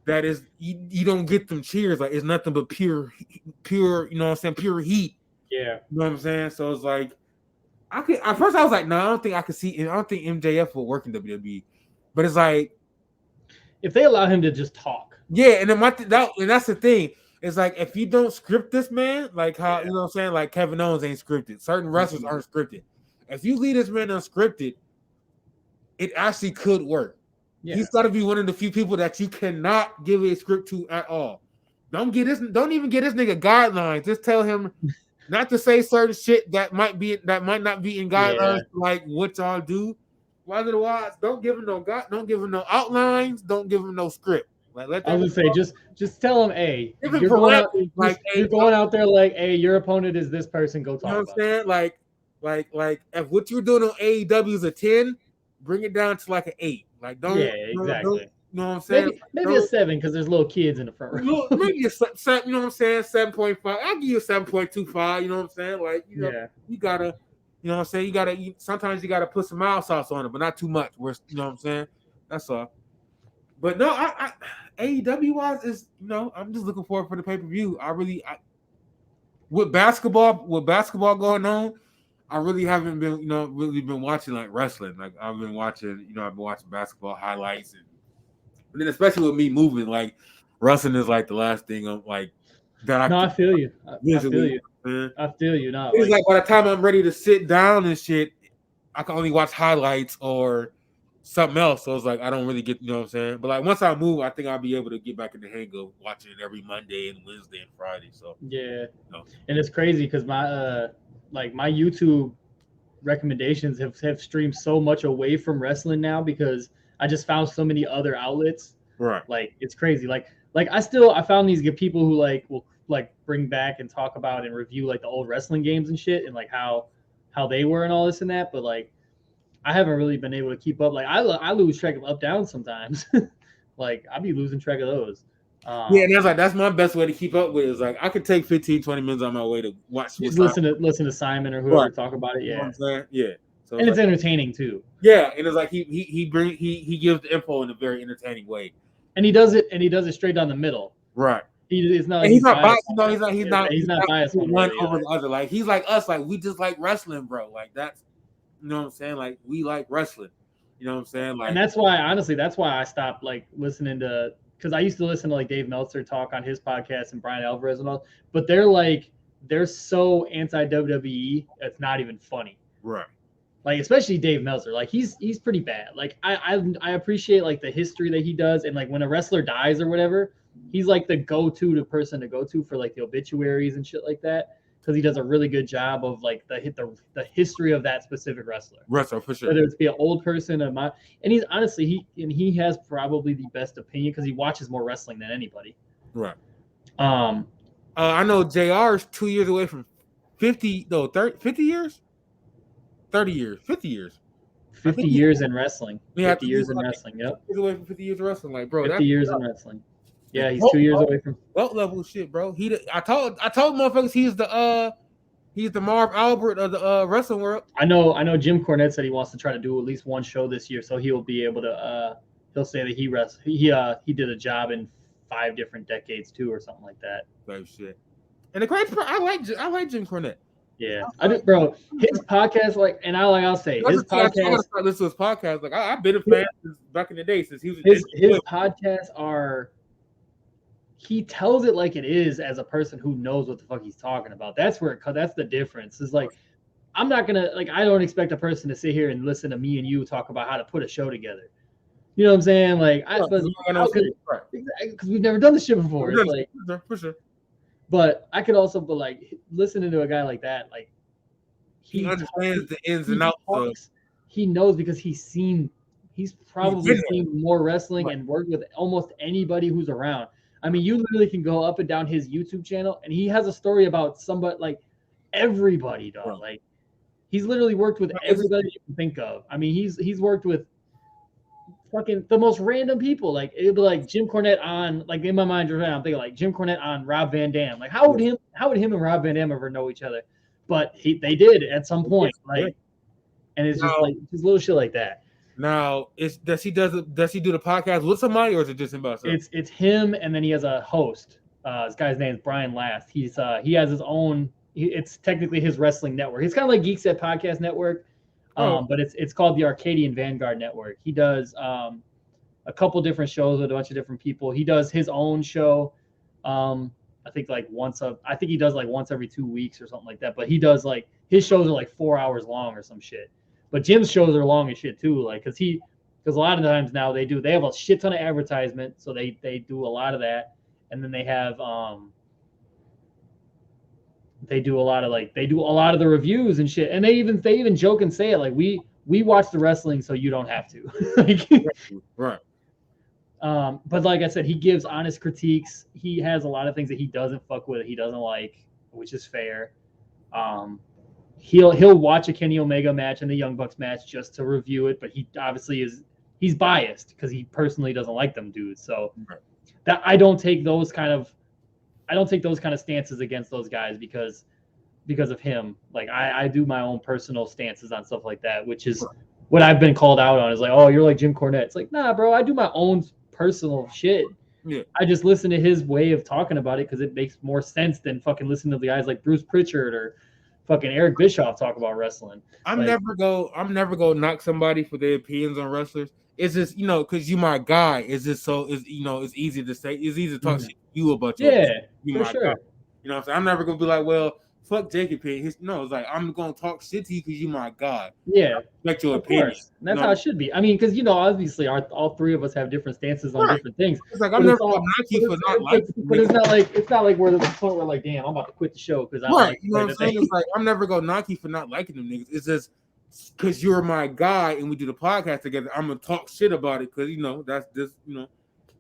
that is, you don't get them cheers. Like, it's nothing but pure, you know what I'm saying? Pure heat. Yeah. You know what I'm saying? So it's like, at first I was like, no, I don't think MJF will work in WWE. But it's like, if they allow him to just talk. Yeah, and then that's the thing. It's like, if you don't script this man, like how, you know what I'm saying, like Kevin Owens ain't scripted. Certain wrestlers aren't scripted. If you leave this man unscripted, it actually could work. Yeah. He's got to be one of the few people that you cannot give a script to at all. Don't even get this nigga guidelines. Just tell him not to say certain shit that might not be in guidelines, like what y'all do. Otherwise, don't give him no outlines. Don't give him no script. Like, I was gonna say, just tell him, hey, you're going out there like, hey, your opponent is this person. Go talk. You know what I'm saying? Like if what you're doing on AEW is a 10, bring it down to like an 8. Like, don't. Yeah, exactly. You know what I'm saying? Maybe a 7, because there's little kids in the front row. Maybe a 7. You know what I'm saying? 7.5. I'll give you a 7.25. You know what I'm saying? Like, you know, you gotta. You know what I'm saying? Sometimes you gotta put some mild sauce on it, but not too much. You know what I'm saying? That's all. But no, I AEW wise is, you know, I'm just looking forward for the pay-per-view. With basketball going on, I really haven't been, you know, been watching like wrestling. Like, I've been watching basketball highlights, and then especially with me moving, like, wrestling is like the last thing I'm like that I. No, I feel you. I feel you. I feel you. Not it's like by the time I'm ready to sit down and shit, I can only watch highlights or something else. So it's like I don't really get, you know what I'm saying? But like once I move, I think I'll be able to get back in the hang of watching it every Monday and Wednesday and Friday. So yeah, you know. And it's crazy because my my YouTube recommendations have streamed so much away from wrestling now, because I just found so many other outlets. Right. Like, it's crazy. Like I found these good people who like will like bring back and talk about and review like the old wrestling games and shit, and like how they were and all this and that. But like, I haven't really been able to keep up. Like, I lose track of up down sometimes. Like, I be losing track of those. Yeah, and that's my best way to keep up with it. Is like I could take 15, 20 minutes on my way to watch. Just listen to Simon or whoever talk about it. Yeah, you know what I'm saying? Yeah. So and it's entertaining too. Yeah, and it's like he gives the info in a very entertaining way. And he does it straight down the middle. Right. He's not biased. No, he's not biased one over the other. Like he's like us. Like we just like wrestling, bro. Like that's, you know what I'm saying. Like we like wrestling. You know what I'm saying. Like, and that's why I stopped like listening to, because I used to listen to like Dave Meltzer talk on his podcast and Brian Alvarez and all, but they're so anti WWE, it's not even funny. Right. Like especially Dave Meltzer, like he's pretty bad. Like I appreciate like the history that he does, and like when a wrestler dies or whatever, he's like the person to go to for like the obituaries and shit like that, because he does a really good job of like the history of that specific wrestler. Wrestler for sure. Whether it's be an old person or and he's honestly he has probably the best opinion because he watches more wrestling than anybody. Right. I know JR is 2 years away from 50 years. 30 years, 50 years. 50 years in wrestling. Yeah, 50 years in wrestling, yep. He's away from 50 years of wrestling. Like, bro, 50 years in wrestling. Yeah, he's 2 years away from belt level shit, bro. I told motherfuckers he's the Marv Albert of the wrestling world. I know Jim Cornette said he wants to try to do at least one show this year, so he'll be able to he'll say that he did a job in 5 different decades too, or something like that. Type shit. And the crazy part, I like Jim Cornette. Yeah, I do, bro. His podcast, like, and I'll say his podcast. I start listening to his podcast. Like, I've been a fan since back in the day, since he was. His podcasts are. He tells it like it is as a person who knows what the fuck he's talking about. That's the difference. Is like, I'm not gonna like. I don't expect a person to sit here and listen to me and you talk about how to put a show together. You know what I'm saying? Like, because we've never done this shit before. It's like, for sure. But I could also, like, listening to a guy like that, like he understands the ins and outs. He knows because he's probably seen more wrestling and worked with almost anybody who's around. I mean, you literally can go up and down his YouTube channel, and he has a story about somebody, like everybody, dog. Right. Like he's literally worked with everybody you can think of. I mean, he's worked with fucking the most random people. Like it'd be like Jim Cornette on, like in my mind right now, I'm thinking like Jim Cornette on Rob Van Dam. Like how would him and Rob Van Dam ever know each other? But they did at some point. Like, and it's just like just little shit like that. Now, does he do the podcast with somebody, or is it just him by himself? It's him, and then he has a host. This guy's name is Brian Last. He has his own. It's technically his wrestling network. It's kind of like Geeks At Podcast Network. But it's called the Arcadian Vanguard Network. He does a couple different shows with a bunch of different people. He does his own show. I think he does like once every 2 weeks or something like that. But he does like his shows are like 4 hours long or some shit. But Jim's shows are long as shit too. Like because a lot of times now they have a shit ton of advertisement, so they do a lot of that, and then they have they do a lot of the reviews and shit, and they even joke and say it like we watch the wrestling so you don't have to. Like, right. But like I said, he gives honest critiques. He has a lot of things that he doesn't fuck with, he doesn't like, which is fair. He'll watch a Kenny Omega match and the Young Bucks match just to review it, but he obviously he's biased because he personally doesn't like them dudes. So that I don't take those kind of stances against those guys because of him. Like I do my own personal stances on stuff like that, which is what I've been called out on. Is like, oh, you're like Jim Cornette. It's like, nah, bro, I do my own personal shit. Yeah. I just listen to his way of talking about it because it makes more sense than fucking listening to the guys like Bruce Pritchard or fucking Eric Bischoff talk about wrestling. I'm never gonna knock somebody for their opinions on wrestlers. It's just, because you my guy. It's just it's easy to say. It's easy to talk shit to you about you my guy. You know what I'm saying? I'm never gonna be like, well, fuck Jacob here. It's like I'm gonna talk shit to you because you my guy. Yeah, respect your opinion. And that's how it should be. I mean, because obviously all three of us have different stances on different things. It's like I'm never gonna knock you for not liking. But it's not like we're at the point where like, damn, I'm about to quit the show because you know what I'm saying? It's like I'm never gonna knock you for not liking them niggas. It's just because you're my guy and we do the podcast together. I'm gonna talk shit about it because that's just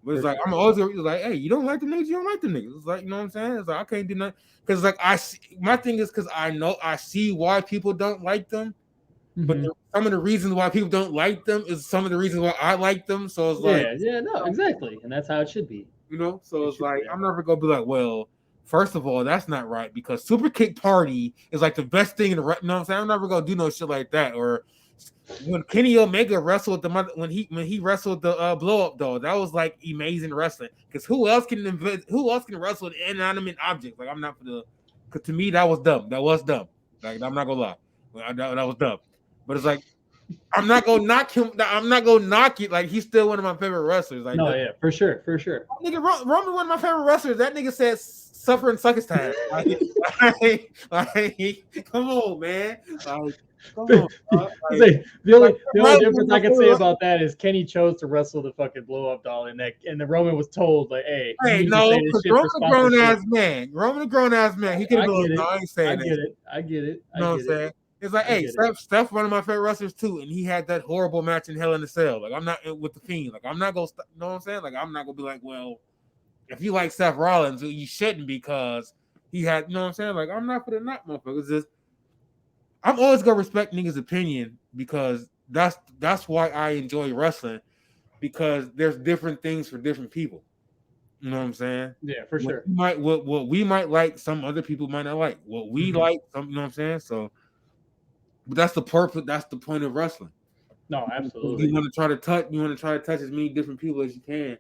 But it's like I'm always like, hey, you don't like the niggas, you don't like the niggas. It's like, you know what I'm saying? It's like I can't do nothing because like my thing is because I see why people don't like them, but some of the reasons why people don't like them is some of the reasons why I like them. So it's like, no, exactly, and that's how it should be. You know, so it's like I'm never gonna be like, well, first of all, that's not right because Super Kick Party is like the best thing in the. You know what I'm saying? I'm never gonna do no shit like that. Or when Kenny Omega wrestled when he wrestled the blow up doll, that was like amazing wrestling. Because who else can wrestle an inanimate object? Like I'm not for the. Because to me that was dumb. That was dumb. Like I'm not gonna lie, that was dumb. But it's like I'm not gonna knock him. I'm not gonna knock it. Like he's still one of my favorite wrestlers. Like no, yeah, for sure. Nigga, Roman, one of my favorite wrestlers. That nigga said suffer and suck his time. Like, come on, man. Like, come on. The only difference I can say about that is Kenny chose to wrestle the fucking blow up doll, and the Roman was told like, "Hey, no, Roman a grown ass man. Roman a grown ass man. He could have been. No, I ain't saying that. I get it. You know what I'm saying? It's like, hey, Steph, one of my favorite wrestlers too, and he had that horrible match in Hell in a Cell. Like, I'm not with the Fiend. Like, I'm not gonna. You know what I'm saying? Like, I'm not gonna be like, well, if you like Seth Rollins, you shouldn't because he had. You know what I'm saying? Like, I'm not for the knock, motherfuckers. Just, I'm always gonna respect niggas' opinion because that's why I enjoy wrestling because there's different things for different people. You know what I'm saying? Yeah, for sure. What we might like, some other people might not like. What we like, some. You know what I'm saying? So. But that's the purpose. That's the point of wrestling. No, absolutely. You want to try to touch as many different people as you can,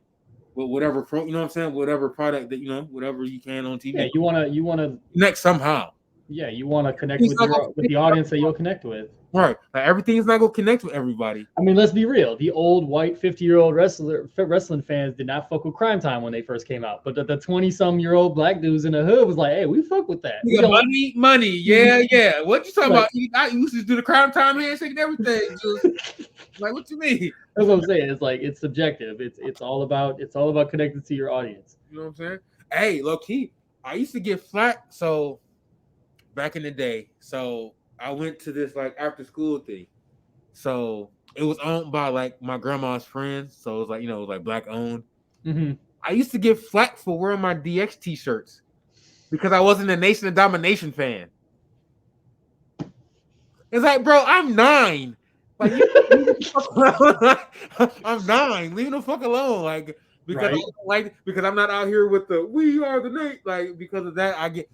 with whatever you know what I'm saying, whatever product that whatever you can on TV. Yeah, you want to connect somehow. Yeah, you want to connect with the audience that you'll connect with. Right. Like everything's not gonna connect with everybody. I mean, let's be real. The old white 50-year-old wrestling fans did not fuck with Crime Time when they first came out. But the 20-some-year-old black dudes in the hood was like, hey, we fuck with that. Money. Yeah. What you talking about? I used to do the Crime Time handshake and everything. Like, what you mean? That's what I'm saying. It's like it's subjective. It's all about connecting to your audience. You know what I'm saying? Hey, low key, I used to get flack. So back in the day, I went to this like after school thing. So it was owned by like my grandma's friends. So it was like, it was like black owned. Mm-hmm. I used to get flack for wearing my DX t-shirts because I wasn't a Nation of Domination fan. It's like, bro, I'm 9. Like, I'm 9. Leave the fuck alone. Like, because because I'm not out here with the we are the Nate. Like, because of that, I get.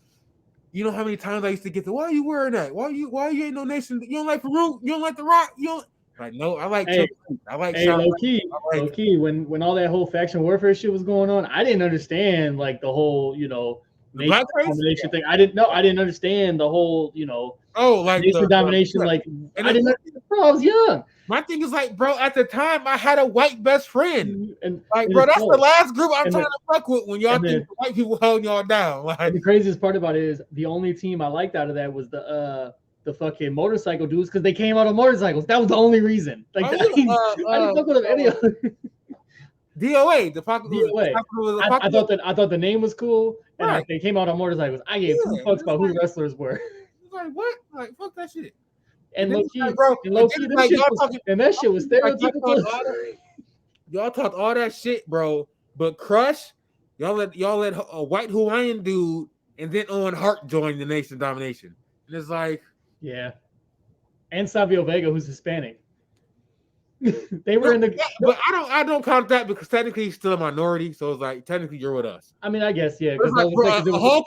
You know how many times I used to get to, why are you wearing that? Why you ain't no Nation? You don't like Farouk? You don't like The Rock? You don't like no, I like low key when all that whole faction warfare shit was going on, I didn't understand like the whole, nation domination thing. I didn't understand the whole, nation domination, like I didn't understand, bro, I was young. My thing is like, bro, at the time I had a white best friend. And bro, that's the last group I'm trying to fuck with when y'all think the white people holding y'all down. Like the craziest part about it is the only team I liked out of that was the fucking motorcycle dudes because they came out on motorcycles. That was the only reason. Like I didn't fuck with them any other. DOA, I thought the name was cool, and like, they came out on motorcycles. I gave 2 fucks about who the wrestlers were. Like what? Like fuck that shit. And low key, that shit was stereotypical. Y'all talked all that shit, bro. But Crush, y'all let a white Hawaiian dude and then Owen Hart join the Nation of Domination. And it's like, yeah. And Savio Vega, who's Hispanic. They were in the. But I don't count that because technically he's still a minority. So it's like technically you're with us. I mean, I guess yeah. A whole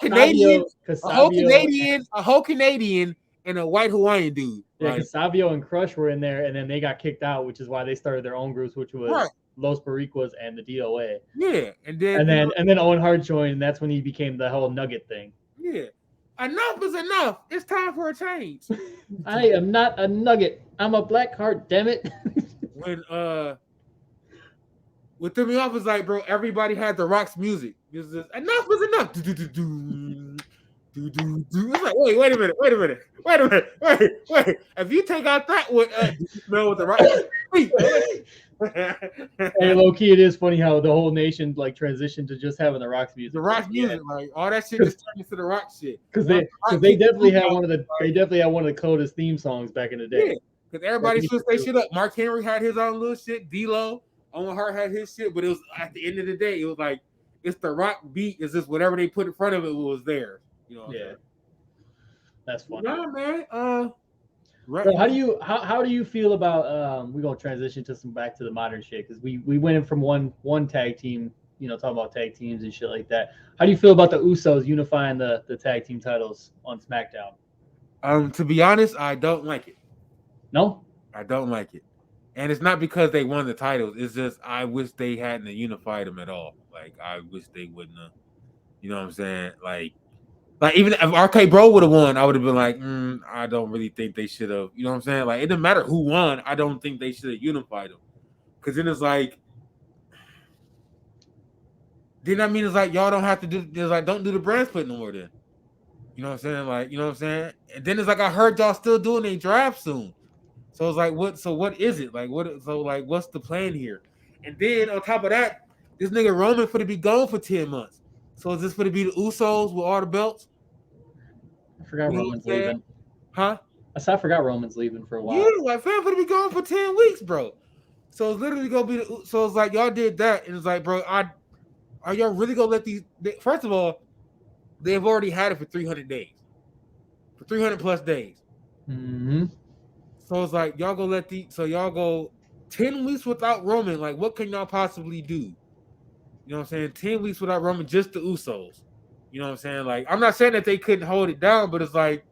Canadian, and a white Hawaiian dude. Yeah, because Savio and Crush were in there, and then they got kicked out, which is why they started their own groups, which was Los Boricuas and the DOA. Yeah, and then Owen Hart joined, and that's when he became the whole Nugget thing. Yeah, enough is enough. It's time for a change. I am not a Nugget. I'm a Black Heart. Damn it. What threw me off is like, bro, everybody had the Rock's music. Enough is enough. It's like, wait a minute. If you take out that one, you smell with the Rock. Hey, low key, it is funny how the whole nation like transitioned to just having the Rock's music. The Rock's music, like all that shit just turned into the Rock shit. Because they definitely had one of the coldest theme songs back in the day. Yeah, because everybody switched their shit up. Mark Henry had his own little shit. D-Lo, Owen Hart had his shit, but it was at the end of the day, it was like it's the Rock beat. Is just whatever they put in front of it was theirs. Yeah, that's funny. Yeah, man. Bro, how do you feel about we're gonna transition back to the modern shit because we went in from one tag team talking about tag teams and shit like that. How do you feel about the Usos unifying the tag team titles on SmackDown? To be honest, I don't like it. No? I don't like it. And it's not because they won the titles. It's just I wish they hadn't unified them at all. Like, I wish they wouldn't have. You know what I'm saying? Like even if RK Bro would have won, I would have been like, I don't really think they should have. You know what I'm saying? Like, it didn't matter who won. I don't think they should have unified them. Because then it's like, then I mean, it's like y'all don't have to do. It's like don't do the brand split no more. Then, you know what I'm saying? Like, you know what I'm saying? And then it's like I heard y'all still doing a draft soon. So it's like, what? So what is it? Like, what? So like, what's the plan here? And then on top of that, this nigga Roman for to be gone for 10 months. So is this for to be the Usos with all the belts? I forgot Roman's leaving. Huh? I forgot Roman's leaving for a while. Yeah, like fam for to be gone for 10 weeks, bro. So it's literally gonna be. So it's like y'all did that, and it's like, bro, are y'all really gonna let these? First of all, they've already had it for 300 days, for 300 plus days. Mm-hmm. So it's like y'all go let y'all go 10 weeks without Roman. Like, what can y'all possibly do? You know what I'm saying? 10 weeks without Roman, just the Usos. You know what I'm saying? Like, I'm not saying that they couldn't hold it down, but it's like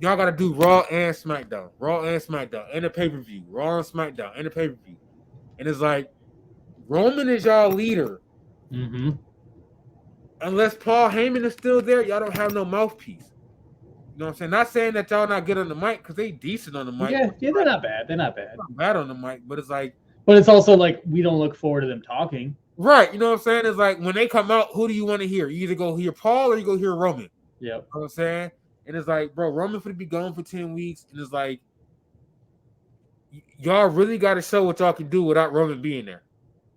y'all gotta do Raw and SmackDown, and the pay-per-view, Raw and SmackDown, and the pay-per-view. And it's like Roman is y'all leader. Mm-hmm. Unless Paul Heyman is still there, y'all don't have no mouthpiece. You know what I'm saying? Not saying that y'all not good on the mic, because they decent on the mic. Yeah, they're not bad. They're not bad. Not bad on the mic, but it's like. But it's also like we don't look forward to them talking. Right. You know what I'm saying? It's like when they come out, who do you want to hear? You either go hear Paul or you go hear Roman. Yep. You know what I'm saying? And it's like, bro, Roman for to be gone for 10 weeks. And it's like, y'all really got to show what y'all can do without Roman being there.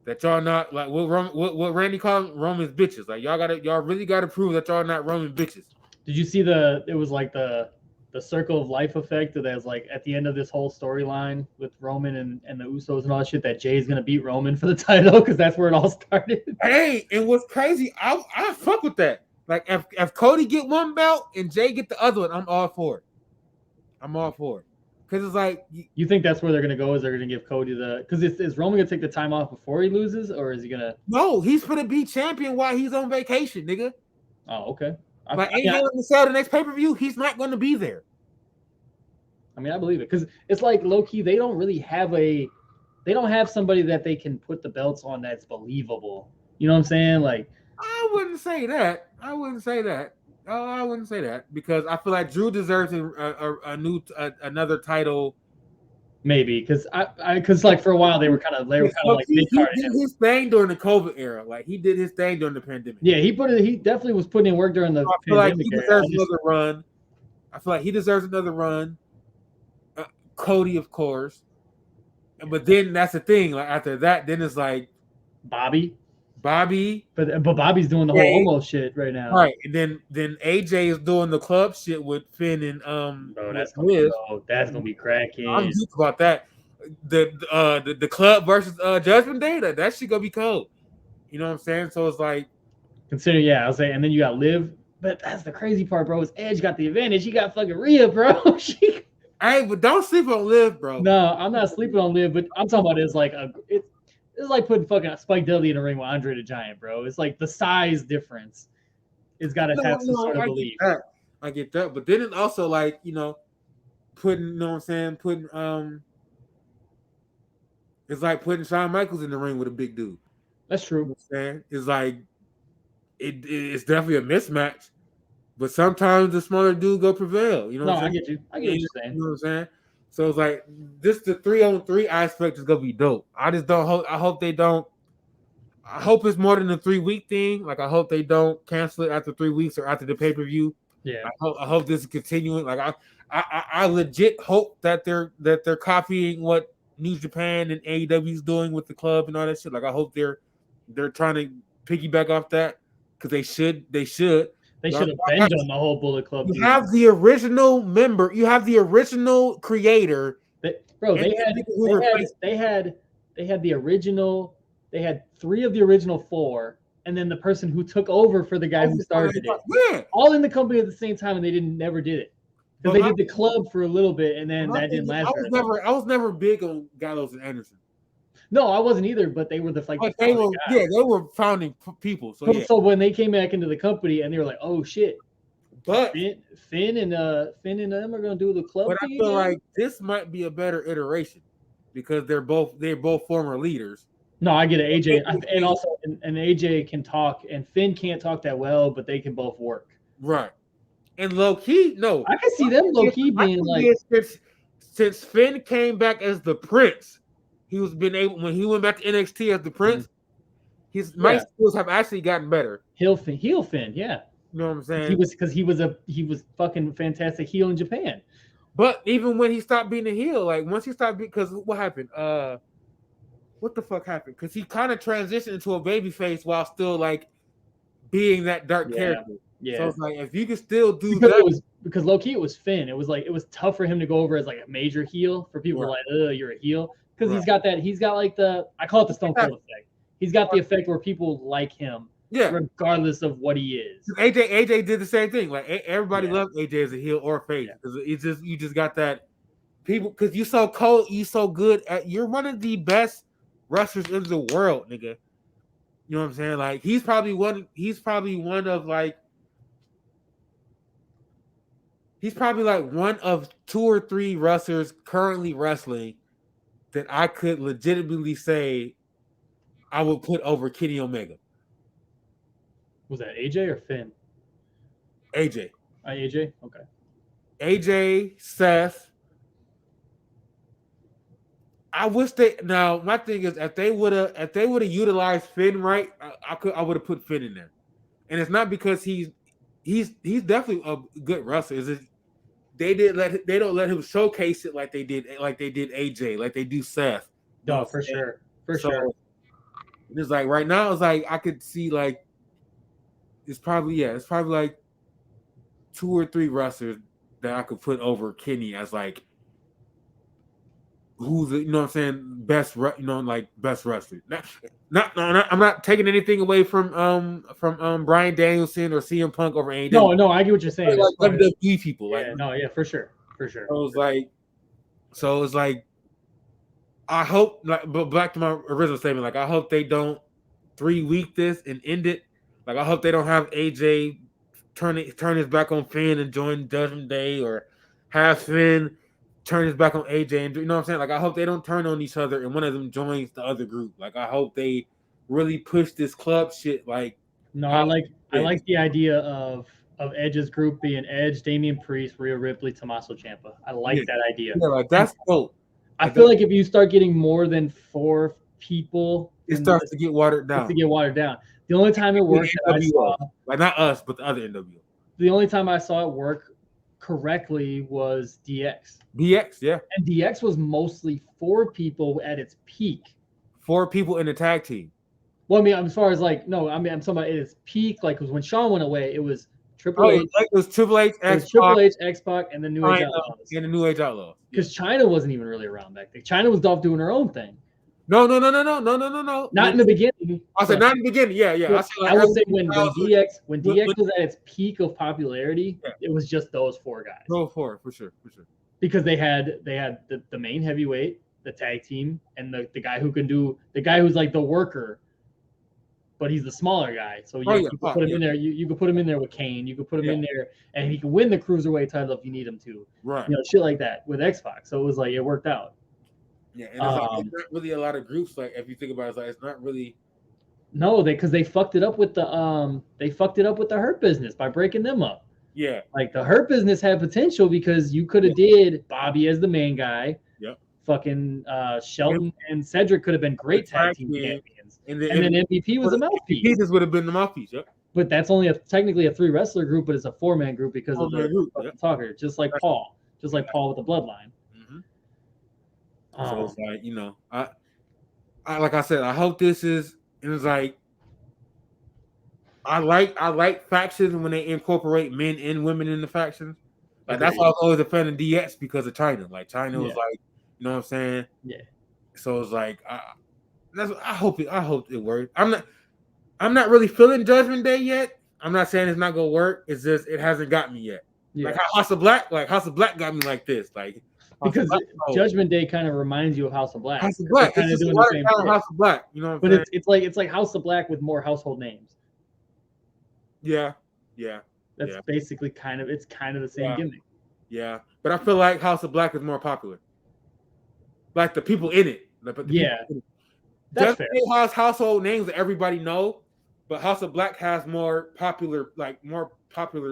That y'all not like what Randy called Roman's bitches. Like y'all really got to prove that y'all not Roman bitches. Did you see it was like the circle of life effect that was like at the end of this whole storyline with Roman and the Usos and all that shit that Jay's gonna beat Roman for the title because that's where it all started. Hey, and what's crazy, I fuck with that. Like if Cody get one belt and Jay get the other one, I'm all for it. I'm all for it. Because it's like you think that's where they're gonna go? Is they're gonna give Cody because is Roman gonna take the time off before he loses, or is he gonna? No, he's gonna be champion while he's on vacation, nigga. Oh, okay. Like ain't Hell in the Cell the next pay-per-view, he's not going to be there. I mean, I believe it because it's like low key. They don't have somebody that they can put the belts on that's believable. You know what I'm saying? Like, I wouldn't say that. I wouldn't say that because I feel like Drew deserves another title. Maybe because like for a while they were kind of like he did his thing during the COVID era. Like he did his thing during the pandemic. Yeah, he definitely was putting in work during the pandemic. I feel like he deserves another run. I feel like he deserves another run. Cody, of course, but then that's the thing. Like after that, then it's like Bobby, but Bobby's doing the whole almost shit right now. Right, and then AJ is doing the club shit with Finn and Bro, that's gonna be cracking. I'm deep about that. The club versus Judgment Day, that shit gonna be cold. You know what I'm saying? So it's like consider, I was saying, and then you got Liv, but that's the crazy part, bro. Is Edge got the advantage? He got fucking Rhea, bro. Hey, but don't sleep on Liv, bro. No, I'm not sleeping on Liv, but I'm talking about it's like putting fucking Spike Dudley in a ring with Andre the Giant, bro. It's like the size difference. It's got to have some sort of belief. I get that, but then it's also like putting, you know what I'm saying, it's like putting Shawn Michaels in the ring with a big dude. That's true. You know what I'm saying? It's like it's definitely a mismatch. But sometimes the smaller dude go prevail. You know what I'm saying? I get you. I get what you're saying. You know what I'm saying? So it's like this the 3-on-3 aspect is gonna be dope. I just don't hope. I hope they don't. I hope it's more than a 3-week thing. Like I hope they don't cancel it after 3 weeks or after the pay-per-view. Yeah. I hope this is continuing. Like I legit hope that they're copying what New Japan and AEW is doing with the club and all that shit. Like I hope they're trying to piggyback off that because they should. They should have been on the whole Bullet Club. You have the original member. You have the original creator. They had the original. They had 3 of the original 4, and then the person who took over for the guy who started it. Yeah. All in the company at the same time, and they never did it. Because they did the club for a little bit, and then that didn't last. I was never big on Gallows and Anderson. No, I wasn't either, but they were the But they were founding people. So yeah. So when they came back into the company and they were like, oh shit. But Finn and them are gonna do the club. But I feel like this might be a better iteration because they're both former leaders. No, I get it. AJ and also and AJ can talk and Finn can't talk that well, but they can both work. Right. And low key, no. I can see them low key being like since Finn came back as the Prince, he was been able when he went back to NXT as the Prince, his mic skills have actually gotten better. Heel Finn, yeah. You know what I'm saying? He was fucking fantastic heel in Japan. But even when he stopped being a heel, like once he stopped, because what happened? What the fuck happened? Because he kind of transitioned into a babyface while still like being that dark character. Yeah. So it's like if you can still do that, because low key it was Finn. It was tough for him to go over as like a major heel for people who are like, oh, you're a heel. Because he's got like I call it the Stone Cold effect. He's got the effect where people like him. Yeah, regardless of what he is. AJ did the same thing. Like everybody loved AJ as a heel or a face because you just got that people because you so cold, you so good at you're one of the best wrestlers in the world, nigga. You know what I'm saying? Like he's probably one of 2 or 3 wrestlers currently wrestling that I could legitimately say I would put over Kenny Omega. Was that AJ or Finn? AJ. AJ? Okay. AJ, Seth. I wish now my thing is if they would have utilized Finn right, I would have put Finn in there. And it's not because he's definitely a good wrestler. They don't let him showcase it like they did AJ, like they do Seth. No, for sure. Sure. It's like right now it's like I could see like it's probably like 2 or 3 wrestlers that I could put over Kenny as like who's you know what I'm saying best wrestler. I'm not taking anything away from Bryan Danielson or CM Punk over AEW. No, I get what you're saying. Like WWE people, for sure. So it's like I hope but back to my original statement, like I hope they don't 3-week this and end it. Like I hope they don't have AJ turn his back on Finn and join Judgment Day, or have Finn turn his back on AJ and you know what I'm saying. Like I hope they don't turn on each other and one of them joins the other group. Like I hope they really push this club shit. Like no, I like the idea of Edge's group being Edge, Damian Priest, Rhea Ripley, Tommaso Ciampa. I like that idea. Yeah, like that's dope. I feel like if you start getting more than 4 people, it starts to get watered down. The only time it worked, like not us, but the other NWO. The only time I saw it work correctly was DX. Yeah. And DX was mostly 4 people at its peak. 4 people in the tag team. Well, I mean, as far as like, no, I mean, I'm talking about at its peak. Like, because when Shawn went away, it was Triple H. It was Triple H, X-Pac, and the New Age Outlaws. And the New Age Outlaws. Because China wasn't even really around back then. China was off doing her own thing. No. Not in the beginning. I said not in the beginning. Yeah. I would say when DX was at its peak of popularity, it was just those 4 guys. Those 4 for sure. Because they had the main heavyweight, the tag team, and the guy who's like the worker, but he's the smaller guy. So you could put him in there. You could put him in there with Kane. You could put him in there, and he could win the cruiserweight title if you need him to. Right. You know, shit like that with X-Pac. So it was like it worked out. Yeah, and it's not really a lot of groups. Like if you think about it, it's not really. No, because they fucked it up with the Hurt Business by breaking them up. Yeah, like the Hurt Business had potential because you could have did Bobby as the main guy. Yep. Fucking Shelton and Cedric could have been great tag team champions, and then MVP was a mouthpiece. This would have been the mouthpiece. Yep. But that's only technically a 3 wrestler group, but it's a 4-man group because of the talker, just like Paul with the Bloodline. So it's like, you know, I like I said, I hope this is. It was like I like factions when they incorporate men and women in the factions. Like that's why I was always a fan of DX because of China. Like China was like, you know what I'm saying? Yeah. So it's like I hope it works. I'm not really feeling Judgment Day yet. I'm not saying it's not gonna work. It's just it hasn't got me yet. Yeah. Like House of Black got me like this. Like Because Judgment Day kind of reminds you of House of Black. House of Black. Kind of doing the same thing. House of Black. You know what I'm saying? But it's like House of Black with more household names. Yeah. That's basically kind of the same gimmick. Yeah, but I feel like House of Black is more popular. Like the people in it. That's fair. It has household names that everybody know, but House of Black has more popular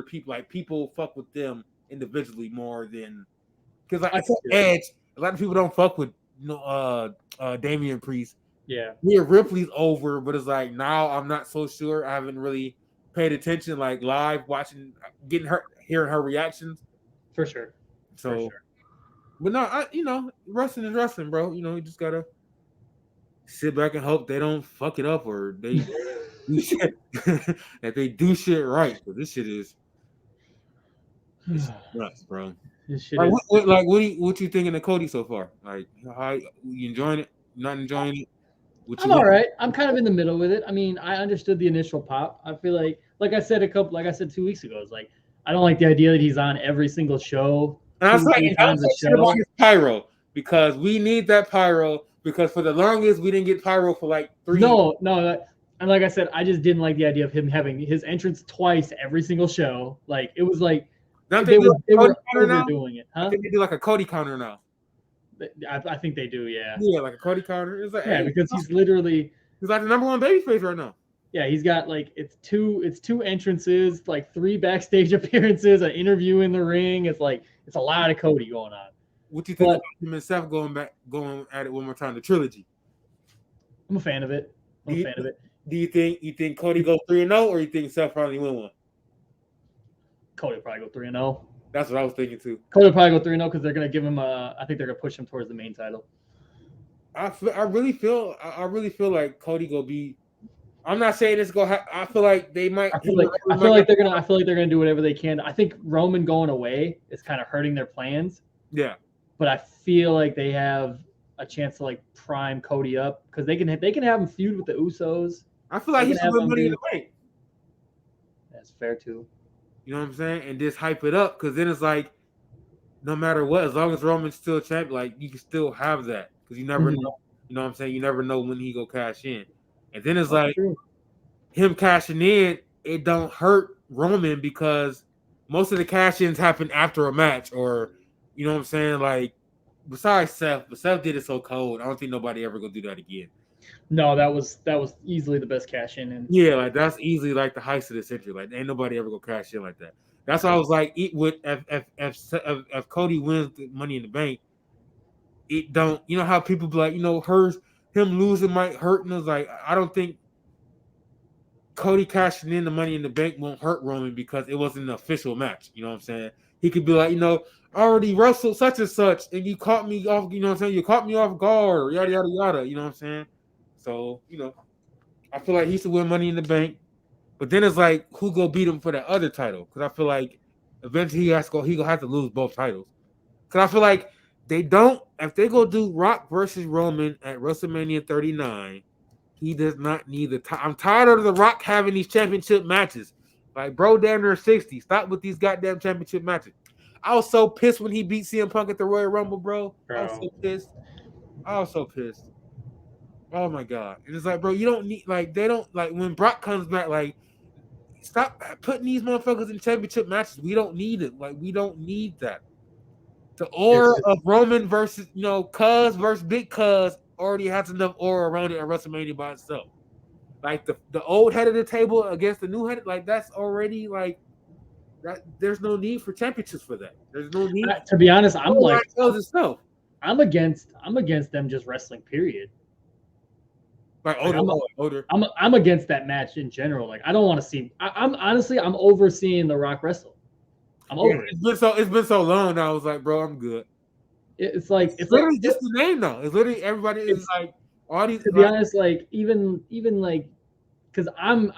people. Like people fuck with them individually more than because like Edge. A lot of people don't fuck with Damian Priest. Yeah, Rhea Ripley's over, but it's like now I'm not so sure. I haven't really paid attention, like live watching, hearing her reactions. For sure. So, but no, wrestling is wrestling, bro. You just gotta sit back and hope they don't fuck it up or they do shit that they do shit right. But this shit is nuts, bro. This shit like, is what you thinking of Cody so far? Like, how you enjoying it? Not enjoying it? I'm all right. I'm kind of in the middle with it. I mean, I understood the initial pop. I feel like I said 2 weeks ago, it's like I don't like the idea that he's on every single show. And I was like, pyro because we need that pyro because for the longest we didn't get pyro for like 3 years. No. And like I said, I just didn't like the idea of him having his entrance twice every single show. Like it was like they were overdoing it. Huh? I think they do like a Cody counter now. I think they do, yeah. Yeah, like a Cody counter. It's like, because he's like the number one babyface right now. Yeah, he's got like it's two entrances, like 3 backstage appearances, an interview in the ring. It's like it's a lot of Cody going on. What do you think about him and Seth going at it one more time? The trilogy. I'm a fan of it. Do you think Cody goes 3-0 or you think Seth probably win one? Cody will probably go 3-0. That's what I was thinking too. Cody will probably go 3-0 because they're gonna give him I think they're gonna push him towards the main title. I really feel like Cody go be. I'm not saying it's gonna. I feel like they might. I feel like they're gonna do whatever they can. I think Roman going away is kind of hurting their plans. Yeah. But I feel like they have a chance to like prime Cody up because they can have him feud with the Usos. I feel like he's win Money in the Bank. That's fair too. You know what I'm saying? And just hype it up because then it's like, no matter what, as long as Roman's still champ, like you can still have that because you never know. You know what I'm saying? You never know when he go cash in, and then it's like him cashing in. It don't hurt Roman because most of the cash ins happen after a match, or you know what I'm saying? Like besides Seth, but Seth did it so cold. I don't think nobody ever gonna do that again. No, that was easily the best cash in. And yeah, like that's easily like the heist of the century. Like ain't nobody ever gonna cash in like that. That's why I was like, if Cody wins the Money in the Bank, it don't. You know how people be like, him losing might hurt, and it's like I don't think Cody cashing in the Money in the Bank won't hurt Roman because it wasn't an official match. You know what I'm saying? He could be like, I already wrestled such and such, and you caught me off. You know what I'm saying? You caught me off guard. Yada yada yada. You know what I'm saying? So I feel like he should win Money in the Bank. But then it's like, who go beat him for that other title? Because I feel like eventually he gonna have to lose both titles. Because I feel like if they go do Rock versus Roman at WrestleMania 39, he does not need the title. I'm tired of The Rock having these championship matches. Like, bro, damn near 60. Stop with these goddamn championship matches. I was so pissed when he beat CM Punk at the Royal Rumble, bro. I was so pissed. Oh my god. And it's like, bro, you don't need they don't when Brock comes back, stop putting these motherfuckers in championship matches. We don't need it. We don't need that. The aura of Roman versus, Cuz versus Big Cuz already has enough aura around it at WrestleMania by itself. Like the old head of the table against the new head, that's already that. There's no need for championships for that. There's no need. To be honest, I'm against them just wrestling. Period. Older. I'm against that match in general. I don't want to see. I'm overseeing The Rock wrestle. I'm over it. It's been so long now. I was like, bro, I'm good. It's literally just the name though. It's literally everybody is all these. To be honest, even because I'm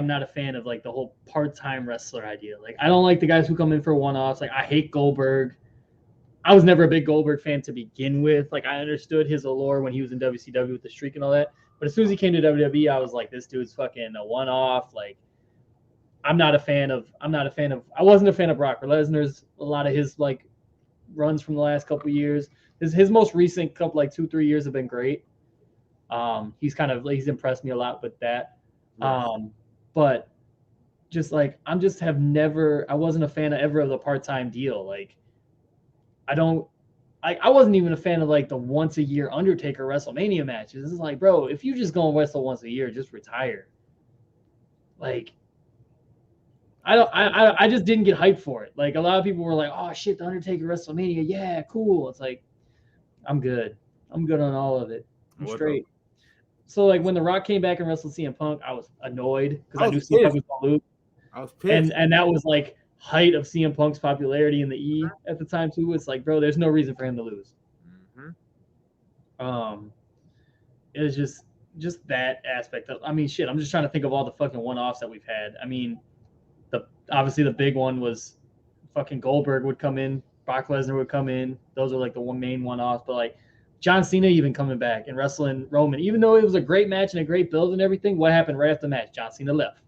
not a fan of the whole part-time wrestler idea. I don't like the guys who come in for one-offs. I hate Goldberg. I was never a big Goldberg fan to begin with. I understood his allure when he was in WCW with the streak and all that. But as soon as he came to WWE, I was like, this dude's fucking a one-off. I wasn't a fan of Brock Lesnar's, a lot of his runs from the last couple of years. His most recent couple, like 2-3 years, have been great. He's impressed me a lot with that. But just like I wasn't a fan of the part-time deal. Like I wasn't even a fan of like the once a year Undertaker WrestleMania matches. This is like, bro, if you just go and wrestle once a year, just retire. Like I just didn't get hyped for it. Like a lot of people were like, oh shit, the Undertaker WrestleMania, yeah, cool. It's like, I'm good. I'm good on all of it. I'm straight. So like when The Rock came back and wrestled CM Punk, I was annoyed because I knew CM Punk was gonna lose. I was pissed. And that was like height of CM Punk's popularity in the E at the time too. It's like, bro, there's no reason for him to lose. It was just that aspect of, I mean, shit, I'm just trying to think of all the fucking one-offs that we've had. I mean, obviously the big one was fucking Goldberg would come in, Brock Lesnar would come in. Those are like the main one-offs. But like John Cena even coming back and wrestling Roman, even though it was a great match and a great build and everything, what happened right after the match? John Cena left.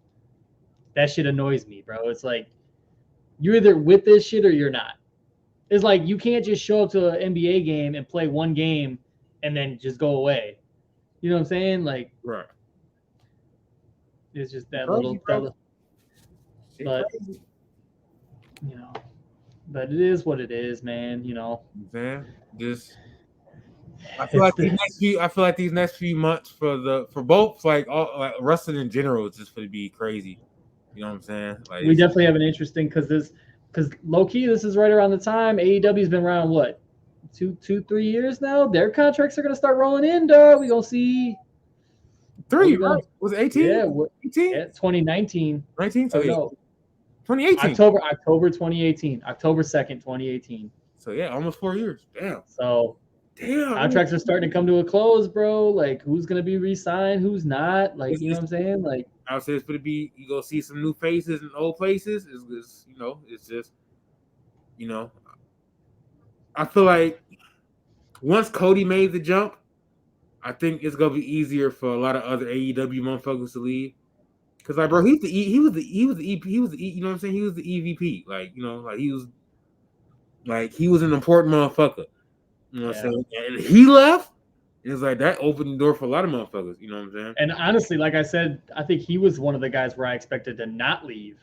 That shit annoys me, bro. It's like, you're either with this shit or you're not. It's like, you can't just show up to an NBA game and play one game and then just go away. You know what I'm saying? Like, right. It's just that little fella. But, you know, but it is what it is, man. You know, man. I feel like these next few months for both like wrestling in general is just going to be crazy. You know what I'm saying? Like, we definitely have an interesting because low key this is right around the time AEW's been around what 2-3 years now. Their contracts are going to start rolling in, dog. We gonna see 3, right? Was it 18? Yeah, 18? Yeah, 2019. 19? So no. 2018. October 2018. October 2nd, 2018. So yeah, almost 4 years. Damn. So contracts are starting to come to a close, bro. Like, who's gonna be re-signed? Who's not? Like, you know what I'm saying? Like, I would say it's gonna be, you go see some new faces in old places. It's you know, it's just, you know, I feel like once Cody made the jump, I think it's gonna be easier for a lot of other AEW motherfuckers to leave. Cause like, bro, he was the you know what I'm saying? He was the EVP. Like, you know, like he was an important motherfucker. You know what I'm saying? And he left. It's like that opened the door for a lot of motherfuckers. You know what I'm saying? And honestly, like I said, I think he was one of the guys where I expected to not leave.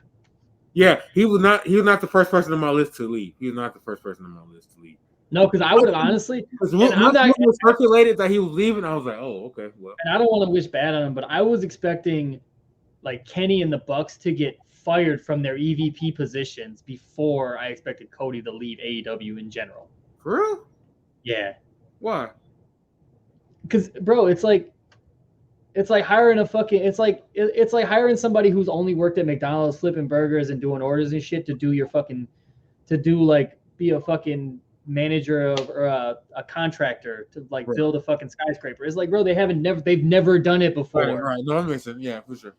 Yeah, he was not the first person on my list to leave. He was not the first person on my list to leave. No, because I would have honestly. When it was circulated that he was leaving, I was like, oh, okay, well. And I don't want to wish bad on him, but I was expecting like Kenny and the Bucks to get fired from their EVP positions before I expected Cody to leave AEW in general. For real? Yeah. Why? Because, bro, it's like hiring it's like hiring somebody who's only worked at McDonald's flipping burgers and doing orders and shit to be a fucking manager of or a contractor to like build a fucking skyscraper. It's like, bro, they've never done it before. Right. No, that makes sense. Yeah, for sure.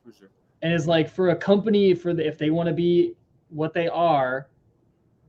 And it's like, for a company, if they want to be what they are,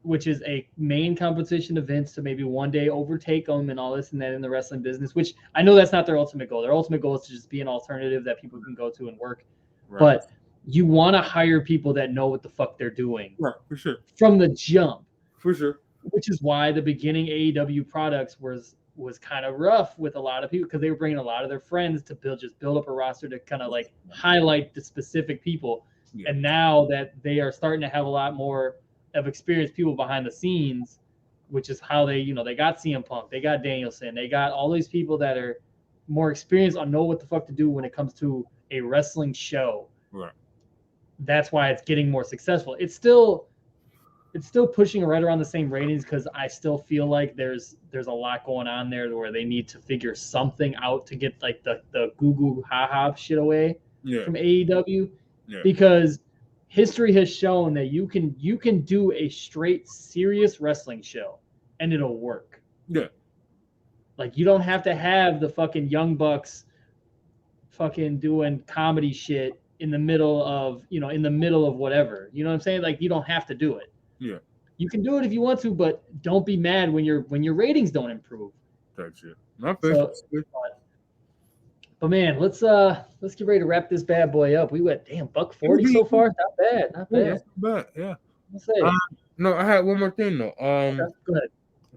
which is a main competition to Vince to maybe one day overtake them and all this and that in the wrestling business, which I know that's not their ultimate goal. Their ultimate goal is to just be an alternative that people can go to and work. Right. But you want to hire people that know what the fuck they're doing. Right, for sure. From the jump. For sure. Which is why the beginning AEW products was kind of rough with a lot of people, because they were bringing a lot of their friends to build up a roster to kind of like highlight the specific people. Yeah. And now that they are starting to have a lot more of experienced people behind the scenes, which is how they got CM Punk, they got Danielson, they got all these people that are more experienced on know what the fuck to do when it comes to a wrestling show. Right. That's why it's getting more successful. It's still pushing right around the same ratings, because I still feel like there's a lot going on there where they need to figure something out to get like the goo goo ha ha shit away from AEW. Yeah. Because history has shown that you can do a straight serious wrestling show and it'll work. Yeah. Like, you don't have to have the fucking Young Bucks fucking doing comedy shit in the middle of whatever. You know what I'm saying? Like, you don't have to do it. Yeah. You can do it if you want to, but don't be mad when your ratings don't improve. That's it. Not fair. But man, let's get ready to wrap this bad boy up. We went $140 so far. Not bad. Not bad. Yeah. Let's say. No, I had one more thing though. Okay, go ahead.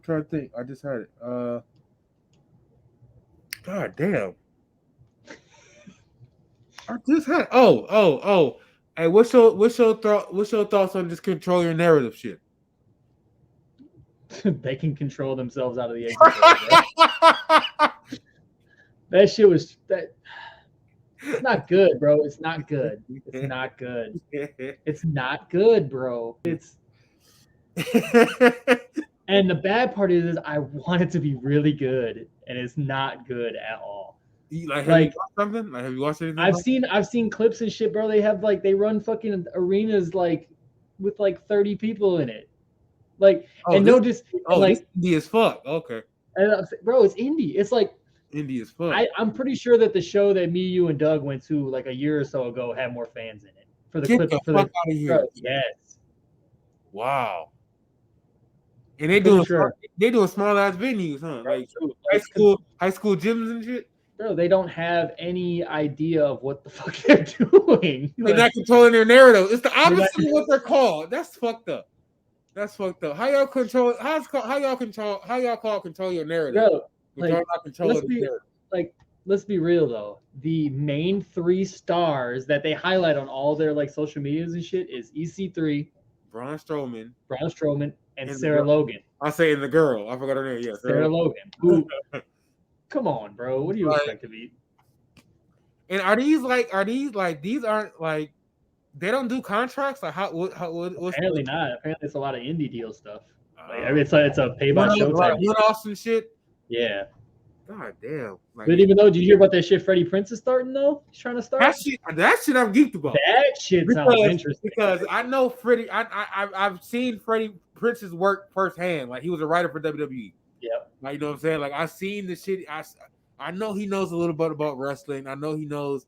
trying to think. I just had it. God damn. I just had. Oh. Hey, what's your thoughts on just control your narrative shit? They can control themselves out of the exit. That shit was that. It's not good, bro. It's not good. It's not good. It's not good, bro. It's and the bad part is I want it to be really good, and it's not good at all. Have you watched something? Like, have you watched anything? I've seen clips and shit, bro. They have they run fucking arenas with 30 people in it. This indie as fuck. Okay. And bro, it's indie. It's like indie as fuck. I'm pretty sure that the show that me, you, and Doug went to like a year or so ago had more fans in it for the clip. Fuck out of here. Bro, yes. Wow. And they doing small ass venues, huh? Bro, like high school gyms and shit. Bro, they don't have any idea of what the fuck they're doing. They're not controlling their narrative. It's the opposite of what they're called. That's fucked up. How y'all control your narrative? Bro, let's be real though. The main 3 stars that they highlight on all their social medias and shit is EC3, Braun Strowman, and Sarah Logan. I say in the girl. I forgot her name. Yeah, Sarah Logan. Who? Come on, bro. What do you expect to be? And these aren't like they don't do contracts? Like what's apparently not. Apparently it's a lot of indie deal stuff. It's a pay by show type. One-offs and shit. Yeah. God damn. But even though, did you hear about that shit Freddie Prinze is starting though? He's trying to start. That shit I'm geeked about. That shit sounds interesting. Because I know Freddie. I've seen Freddie Prince's work firsthand. Like he was a writer for WWE. Yep. Like, you know what I'm saying? Like I've seen the shit. I know he knows a little bit about wrestling. I know he knows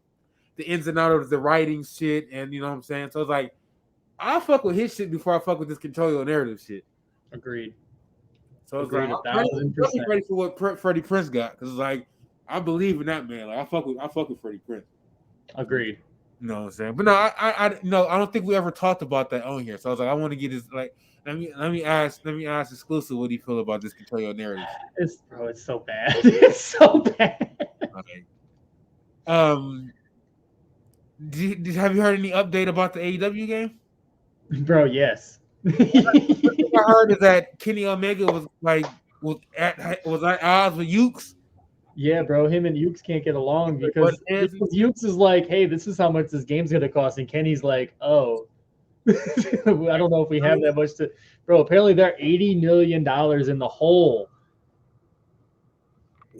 the ins and outs of the writing shit, and you know what I'm saying. So it's like I'll fuck with his shit before I fuck with this control your narrative shit. Agreed. So it's like I'm ready for what Freddie Prinze got, because it's like I believe in that man. Like I fuck with Freddie Prinze. Agreed. You know what I'm saying? But no, I don't think we ever talked about that on here. So I was like, I want to get his let me ask Xclusive what do you feel about this control your narrative. It's so bad. It's so bad. Okay. Have you heard any update about the AEW game? Bro, yes. I heard is that Kenny Omega was at odds with Ukes. Yeah, bro. Him and Ukes can't get along because Ukes is like, hey, this is how much this game's gonna cost, and Kenny's like, oh, I don't know if we have that much to. Bro, apparently they're $80 million in the hole.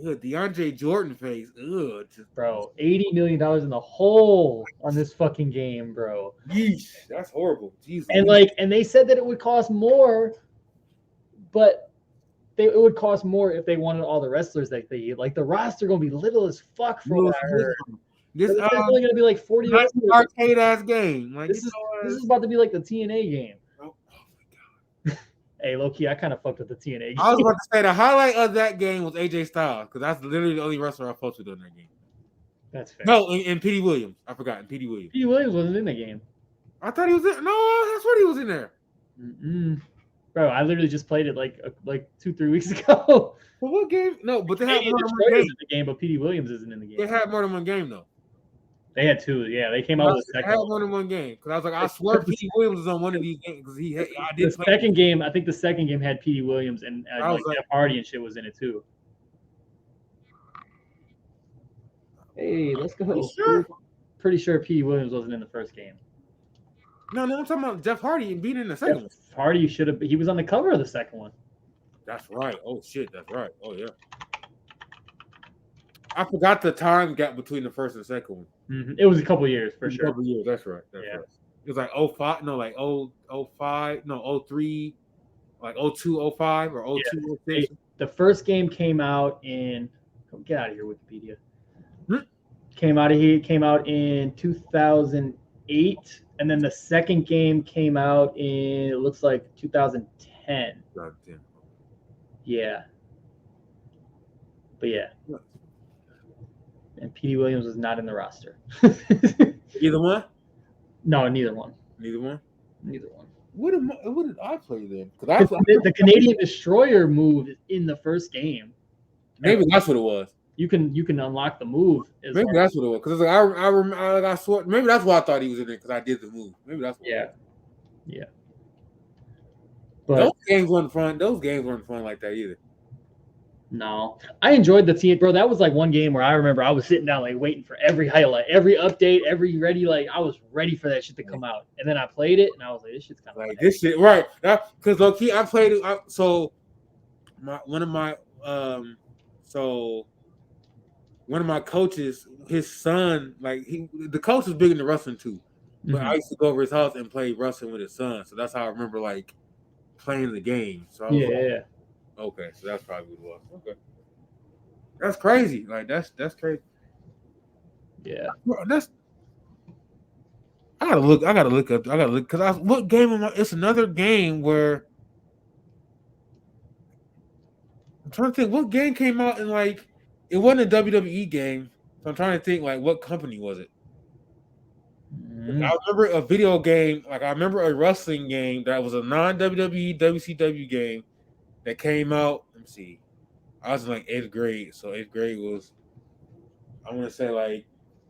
Ugh, DeAndre Jordan face. Ugh, bro, $80 million in the hole on this fucking game, bro. Yeesh, that's horrible. Jesus. And they said that it would cost more, but it would cost more if they wanted all the wrestlers that they like. The roster gonna be little as fuck for what I heard. This is only gonna be like 40 arcade ass game. Like this is about to be like the TNA game. Oh my god. Hey, low-key, I kind of fucked with the TNA game. I was about to say the highlight of that game was AJ Styles, because that's literally the only wrestler I fucked with in that game. That's fair. No, and Petey Williams. I forgot. And Petey Williams. Petey Williams wasn't in the game. I thought he was in. No, that's what he was in there. Bro, I literally just played it like 2-3 weeks ago. Well, what game? No, but they had more than one game. In the game, but Petey Williams isn't in the game. They had more than one game though. They had 2. Yeah, they came out with a second. They had more than one game because I was like, I swear Petey Williams was on one of these games because I did. The second game, I think the second game had Petey Williams and Jeff Hardy and shit was in it too. Hey, let's go. Sure? Pretty sure Petey Williams wasn't in the first game. No, I'm talking about Jeff Hardy and being in the second one. Hardy should have. He was on the cover of the second one. That's right. Oh shit, that's right. Oh yeah. I forgot the time gap between the first and second one. Mm-hmm. It was a couple years for sure. A couple years. That's right. That's right. It was like 05. No, like 05. No, 03. Like 02, 05 or 02, 06. The first game came out in. Get out of here, Wikipedia. Came out in 2008. And then the second game came out in, it looks like 2010. 2010. Yeah. But yeah. And Petey Williams was not in the roster. Either one? No, neither one. Neither one? Neither one. What did I play then? Because the Canadian Destroyer move is in the first game. Maybe that's what it was. You can unlock the move. Maybe that's what it was. Because I swear, maybe that's why I thought he was in there because I did the move. Maybe that's what. Yeah. But those games weren't fun. Those games weren't fun like that either. No, I enjoyed the team, bro. That was like one game where I remember I was sitting down like waiting for every highlight, every update, every ready. Like I was ready for that shit to come out, and then I played it, and I was like, this shit's kind of like this shit, right? Because low key, I played it. So one of my coaches, his son, like the coach was big into wrestling too, but I used to go over his house and play wrestling with his son. So that's how I remember like playing the game. So I was like, okay, so that's probably what it was. Okay, that's crazy. Like that's crazy. Yeah, I gotta look up because what game am I? It's another game where I'm trying to think what game came out and like it wasn't a WWE game. So I'm trying to think like what company was it? I remember a video game, like I remember a wrestling game that was a non-WWE WCW game that came out. Let me see. I was in like 8th grade, so 8th grade was I want to say like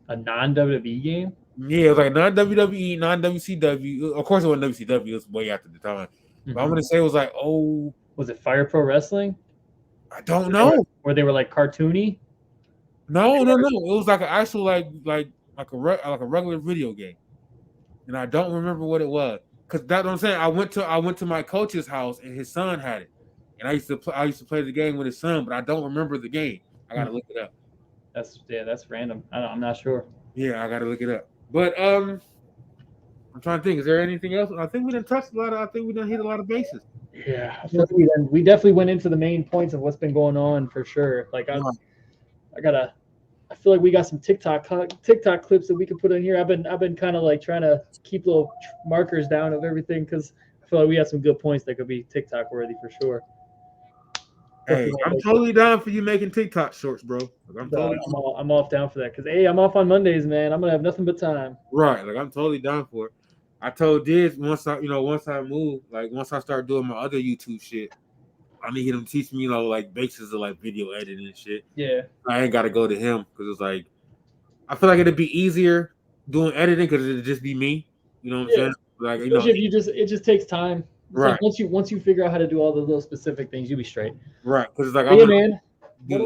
a non-WWE game. Yeah, it was like non-WWE, non-WCW. Of course, it wasn't WCW. It was way after the time. But I'm gonna say it was like, was it Fire Pro Wrestling? I don't know. Where they were like cartoony. No. It was like an actual like a regular video game, and I don't remember what it was. Cause that's what I'm saying. I went to my coach's house and his son had it, and I used to play the game with his son, but I don't remember the game. I gotta look it up. That's random. I'm not sure. Yeah, I gotta look it up. But I'm trying to think. Is there anything else? I think we done touched a lot. I think we done hit a lot of bases. Yeah, I feel like we definitely went into the main points of what's been going on for sure. Like I feel like we got some TikTok clips that we can put in here. I've been kind of like trying to keep little markers down of everything because I feel like we have some good points that could be TikTok worthy for sure. Hey, I'm totally down for you making TikTok shorts, bro. I'm off down for that because I'm off on Mondays, man. I'm gonna have nothing but time. Right, like I'm totally down for it. I told Diz once I move, like once I start doing my other YouTube shit, I need him to teach me, like basics of like video editing and shit. Yeah, I ain't gotta go to him because it's like I feel like it'd be easier doing editing because it'd just be me. You know what I'm saying? Like it just takes time. It's right. Like once you figure out how to do all the little specific things, you'll be straight. Right, because it's like man. What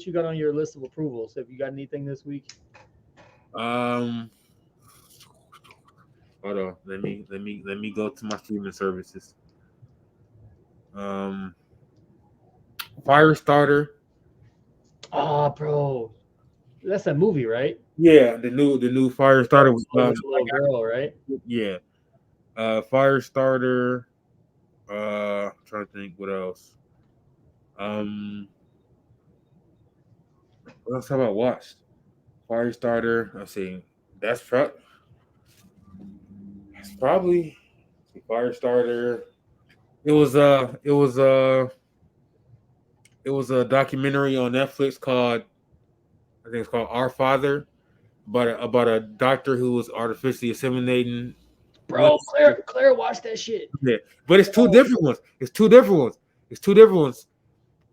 you got on your list of approvals? Have you got anything this week? Hold on. Let me go to my streaming services. Firestarter. Bro, that's that movie, right? Yeah, the new Firestarter was little girl, right? Yeah. Firestarter. I'm trying to think what else. What else have I watched? Firestarter. Let's see. That's probably Firestarter. It was a documentary on Netflix called, I think it's called Our Father, about a doctor who was artificially inseminating. Bro, Claire watched that shit. Yeah, but it's two different ones.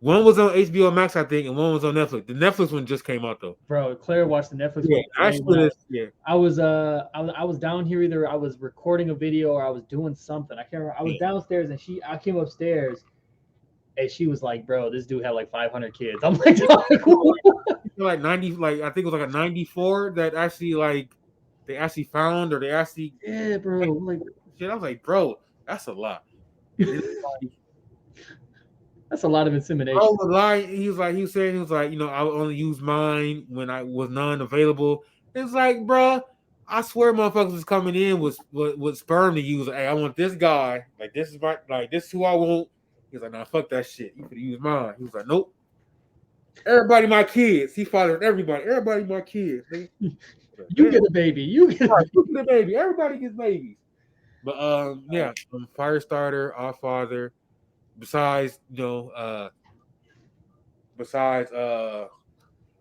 One was on HBO Max, I think, and one was on Netflix. The Netflix one just came out though. Bro, Claire watched the Netflix one. I was down here, either I was recording a video or I was doing something. I can't remember. I was downstairs and I came upstairs and she was like, "Bro, this dude had like 500 kids." I'm like, like 90, like I think it was like a 94 that actually they actually found, or they actually bro. Like shit. I was like, bro, that's a lot. That's a lot of insemination. I was lying. He was saying, I would only use mine when I was non-available. It's like, bro, I swear motherfuckers was coming in with sperm to use. Hey, I want this guy. Like, this is this is who I want. He was like, nah, fuck that shit. You could use mine. He was like, nope. Everybody my kids. He fathered everybody. Everybody my kids. You get a baby. You get a baby. Everybody gets babies. But Firestarter, Our Father. Besides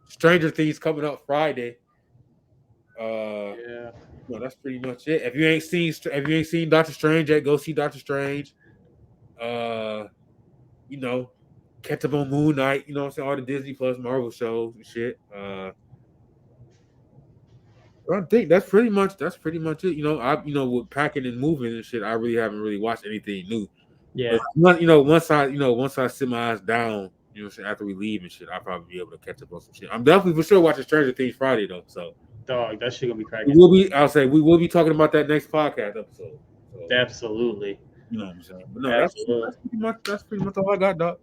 Stranger Things coming up Friday. No, that's pretty much it. If you ain't seen Doctor Strange yet, go see Doctor Strange. You know, catch up on Moon Knight. You know what I'm saying? All the Disney Plus Marvel shows and shit. I think that's pretty much it. With packing and moving and shit, I really haven't really watched anything new. Yeah. But once I sit my eyes down, after we leave and shit, I'll probably be able to catch up on some shit. I'm definitely for sure watching Stranger Things Friday though. So dog, that shit gonna be cracking. we will be talking about that next podcast episode. So, absolutely. You know what I'm saying? But no, that's pretty much all I got, dog.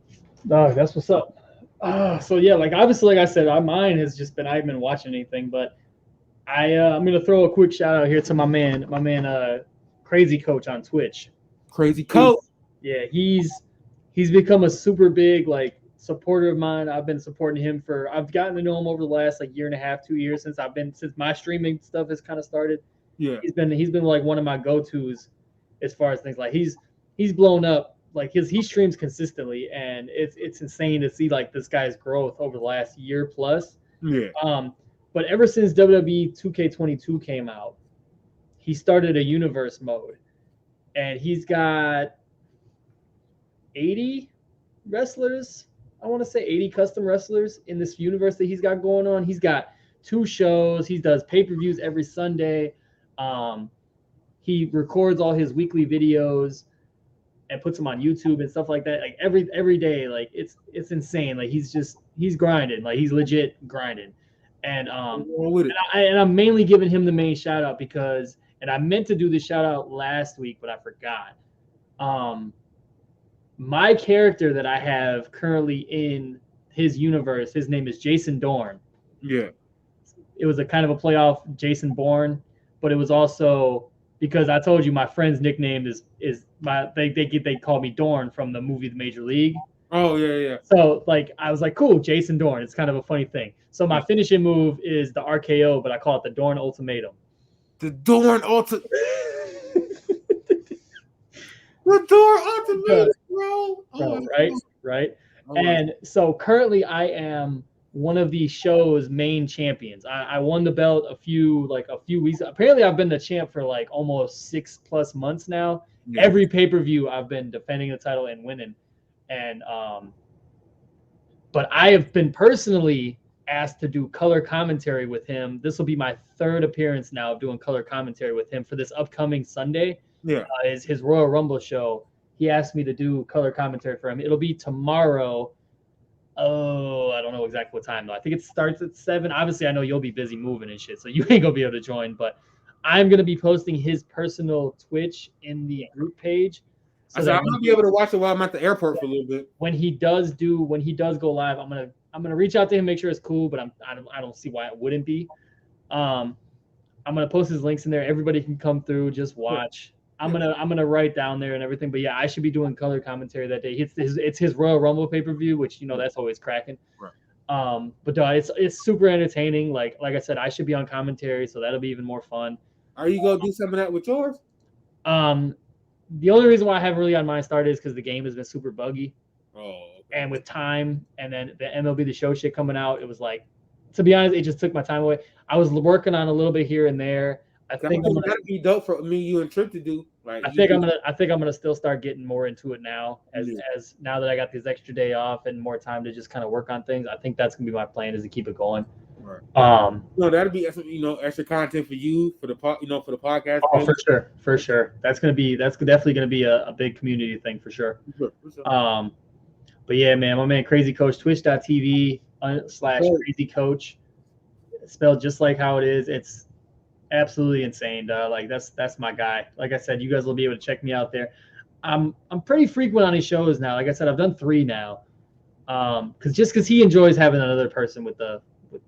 Dog, that's what's up. So yeah, like obviously, like I said, mine has just been I haven't been watching anything, but I'm gonna throw a quick shout out here to my man, Crazy Coach on Twitch. Crazy Coach. He's become a super big like supporter of mine. I've been supporting him I've gotten to know him over the last like year and a half, 2 years since my streaming stuff has kind of started. Yeah. He's been like one of my go-tos as far as things like he's blown up. Like he streams consistently, and it's insane to see like this guy's growth over the last year plus. Yeah. But ever since WWE 2K22 came out, he started a universe mode, and he's got 80 wrestlers. I want to say 80 custom wrestlers in this universe that he's got going on. He's got 2 shows. He does pay-per-views every Sunday. He records all his weekly videos and puts them on YouTube and stuff like that. Like every day, like it's insane. Like he's grinding. Like he's legit grinding. And I'm mainly giving him the main shout out because, and I meant to do this shout out last week, but I forgot. My character that I have currently in his universe, his name is Jason Dorn. Yeah. It was a kind of a playoff Jason Bourne, but it was also because I told you my friend's nickname is they call me Dorn from the movie The Major League. Oh yeah. So like I was like, cool, Jason Dorn. It's kind of a funny thing. So my finishing move is the RKO, but I call it the Dorn Ultimatum. The Dorn Ultimatum. The Dorn Ultimatum, bro. Right. And so currently I am one of the show's main champions. I won the belt a few weeks. Apparently I've been the champ for like almost 6+ months now. Yeah. Every pay-per-view I've been defending the title and winning. And but I have been personally asked to do color commentary with him. This will be my 3rd appearance now of doing color commentary with him for this upcoming Sunday. Yeah. Is his Royal Rumble show. He asked me to do color commentary for him. It'll be tomorrow. Oh, I don't know exactly what time though. I think it starts at 7. Obviously, I know you'll be busy moving and shit, so you ain't gonna be able to join. But I'm gonna be posting his personal Twitch in the group page. So I'm gonna be able to watch it while I'm at the airport for a little bit. When he does go live, I'm gonna reach out to him, make sure it's cool. But I don't see why it wouldn't be. I'm gonna post his links in there. Everybody can come through, just watch. I'm gonna write down there and everything. But yeah, I should be doing color commentary that day. It's his Royal Rumble pay-per-view, which that's always cracking. Right. But it's super entertaining. Like I said, I should be on commentary, so that'll be even more fun. Are you gonna do some of that with yours? The only reason why I haven't really on mine started is because the game has been super buggy. Oh. Okay. And with time, and then the MLB The Show shit coming out, it was like, to be honest, it just took my time away. I was working on a little bit here and there. I think that'd be dope for me, you, and Trip to do. Like, I think I'm gonna still start getting more into it now, as now that I got this extra day off and more time to just kind of work on things. I think that's gonna be my plan, is to keep it going. Right. That'd be extra content for you for the for the podcast. Oh, for sure. That's definitely gonna be a big community thing for sure. For sure. But yeah, man, my man Crazy Coach, twitch.tv/Crazy Coach, spelled just like how it is. It's absolutely insane, dog. Like that's my guy. Like I said, you guys will be able to check me out there. I'm pretty frequent on his shows now. Like I said, I've done 3 now. Because he enjoys having another person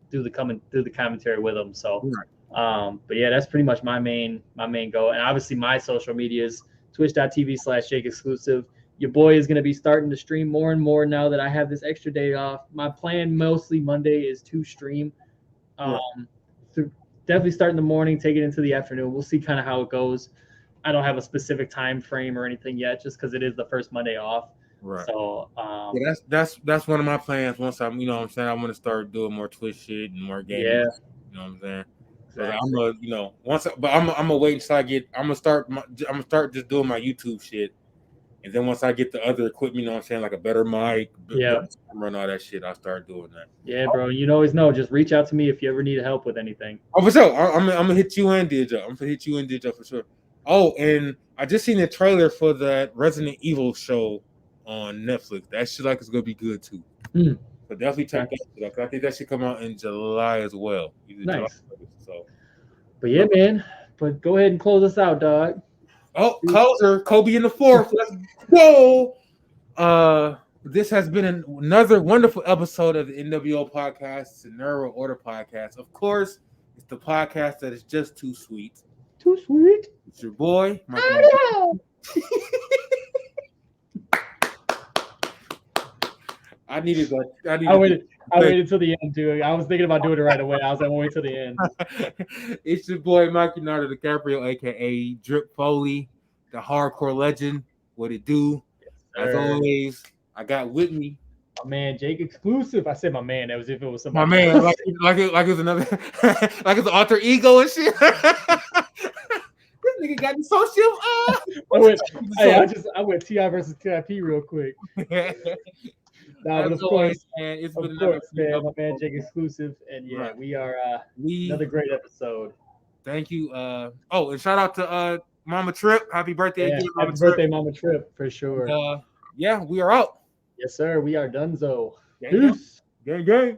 do the commentary with him. So but yeah, that's pretty much my main go. And obviously my social media is twitch.tv/JakeXclusive. Your boy is going to be starting to stream more and more now that I have this extra day off. My plan mostly Monday is to stream. Definitely start in the morning, take it into the afternoon. We'll see kind of how it goes. I don't have a specific time frame or anything yet, just because it is the first Monday off. Right. So that's one of my plans. Once I'm, I want to start doing more Twitch shit and more games. Yeah. You know what I'm saying? Exactly. So I'm gonna wait until I'm gonna start just doing my YouTube shit. And then once I get the other equipment, you know what I'm saying, like a better mic, better camera and all that shit, I'll start doing that. Yeah, bro. You always know. Just reach out to me if you ever need help with anything. Oh, for sure. I'm gonna hit you and DJ. I'm gonna hit you and DJ for sure. Oh, and I just seen the trailer for that Resident Evil show on Netflix. That shit like is gonna be good too. So definitely check that shit out. I think that should come out in July as well. Nice. But yeah, man. But go ahead and close us out, dog. Oh, closer. Kobe in the fourth. Let's go. This has been another wonderful episode of the NWO podcast. It's a Neuro Order podcast. Of course, it's the podcast that is just too sweet. Too sweet. It's your boy, Mike. I waited till the end, dude. I was thinking about doing it right away. I was like, wait till the end. It's your boy, Mikeynardo DiCaprio, aka Drip Foley, the hardcore legend. What it do? Yes, as always, I got with me my man Jake Xclusive. I said my man. That was if it was somebody. My man, like it was another, like it's an alter ego and shit. This nigga got me social. I went TI versus TIP real quick. But of course, man, it's been another man, my man Jake Xclusive, and yeah, right. We are another great episode. Thank you. Oh, and shout out to Mama Trip. Happy birthday again, Mama Trip. Birthday, Mama Trip, for sure. Yeah, we are out. Yes, sir. We are donezo. Peace. Gang, gang.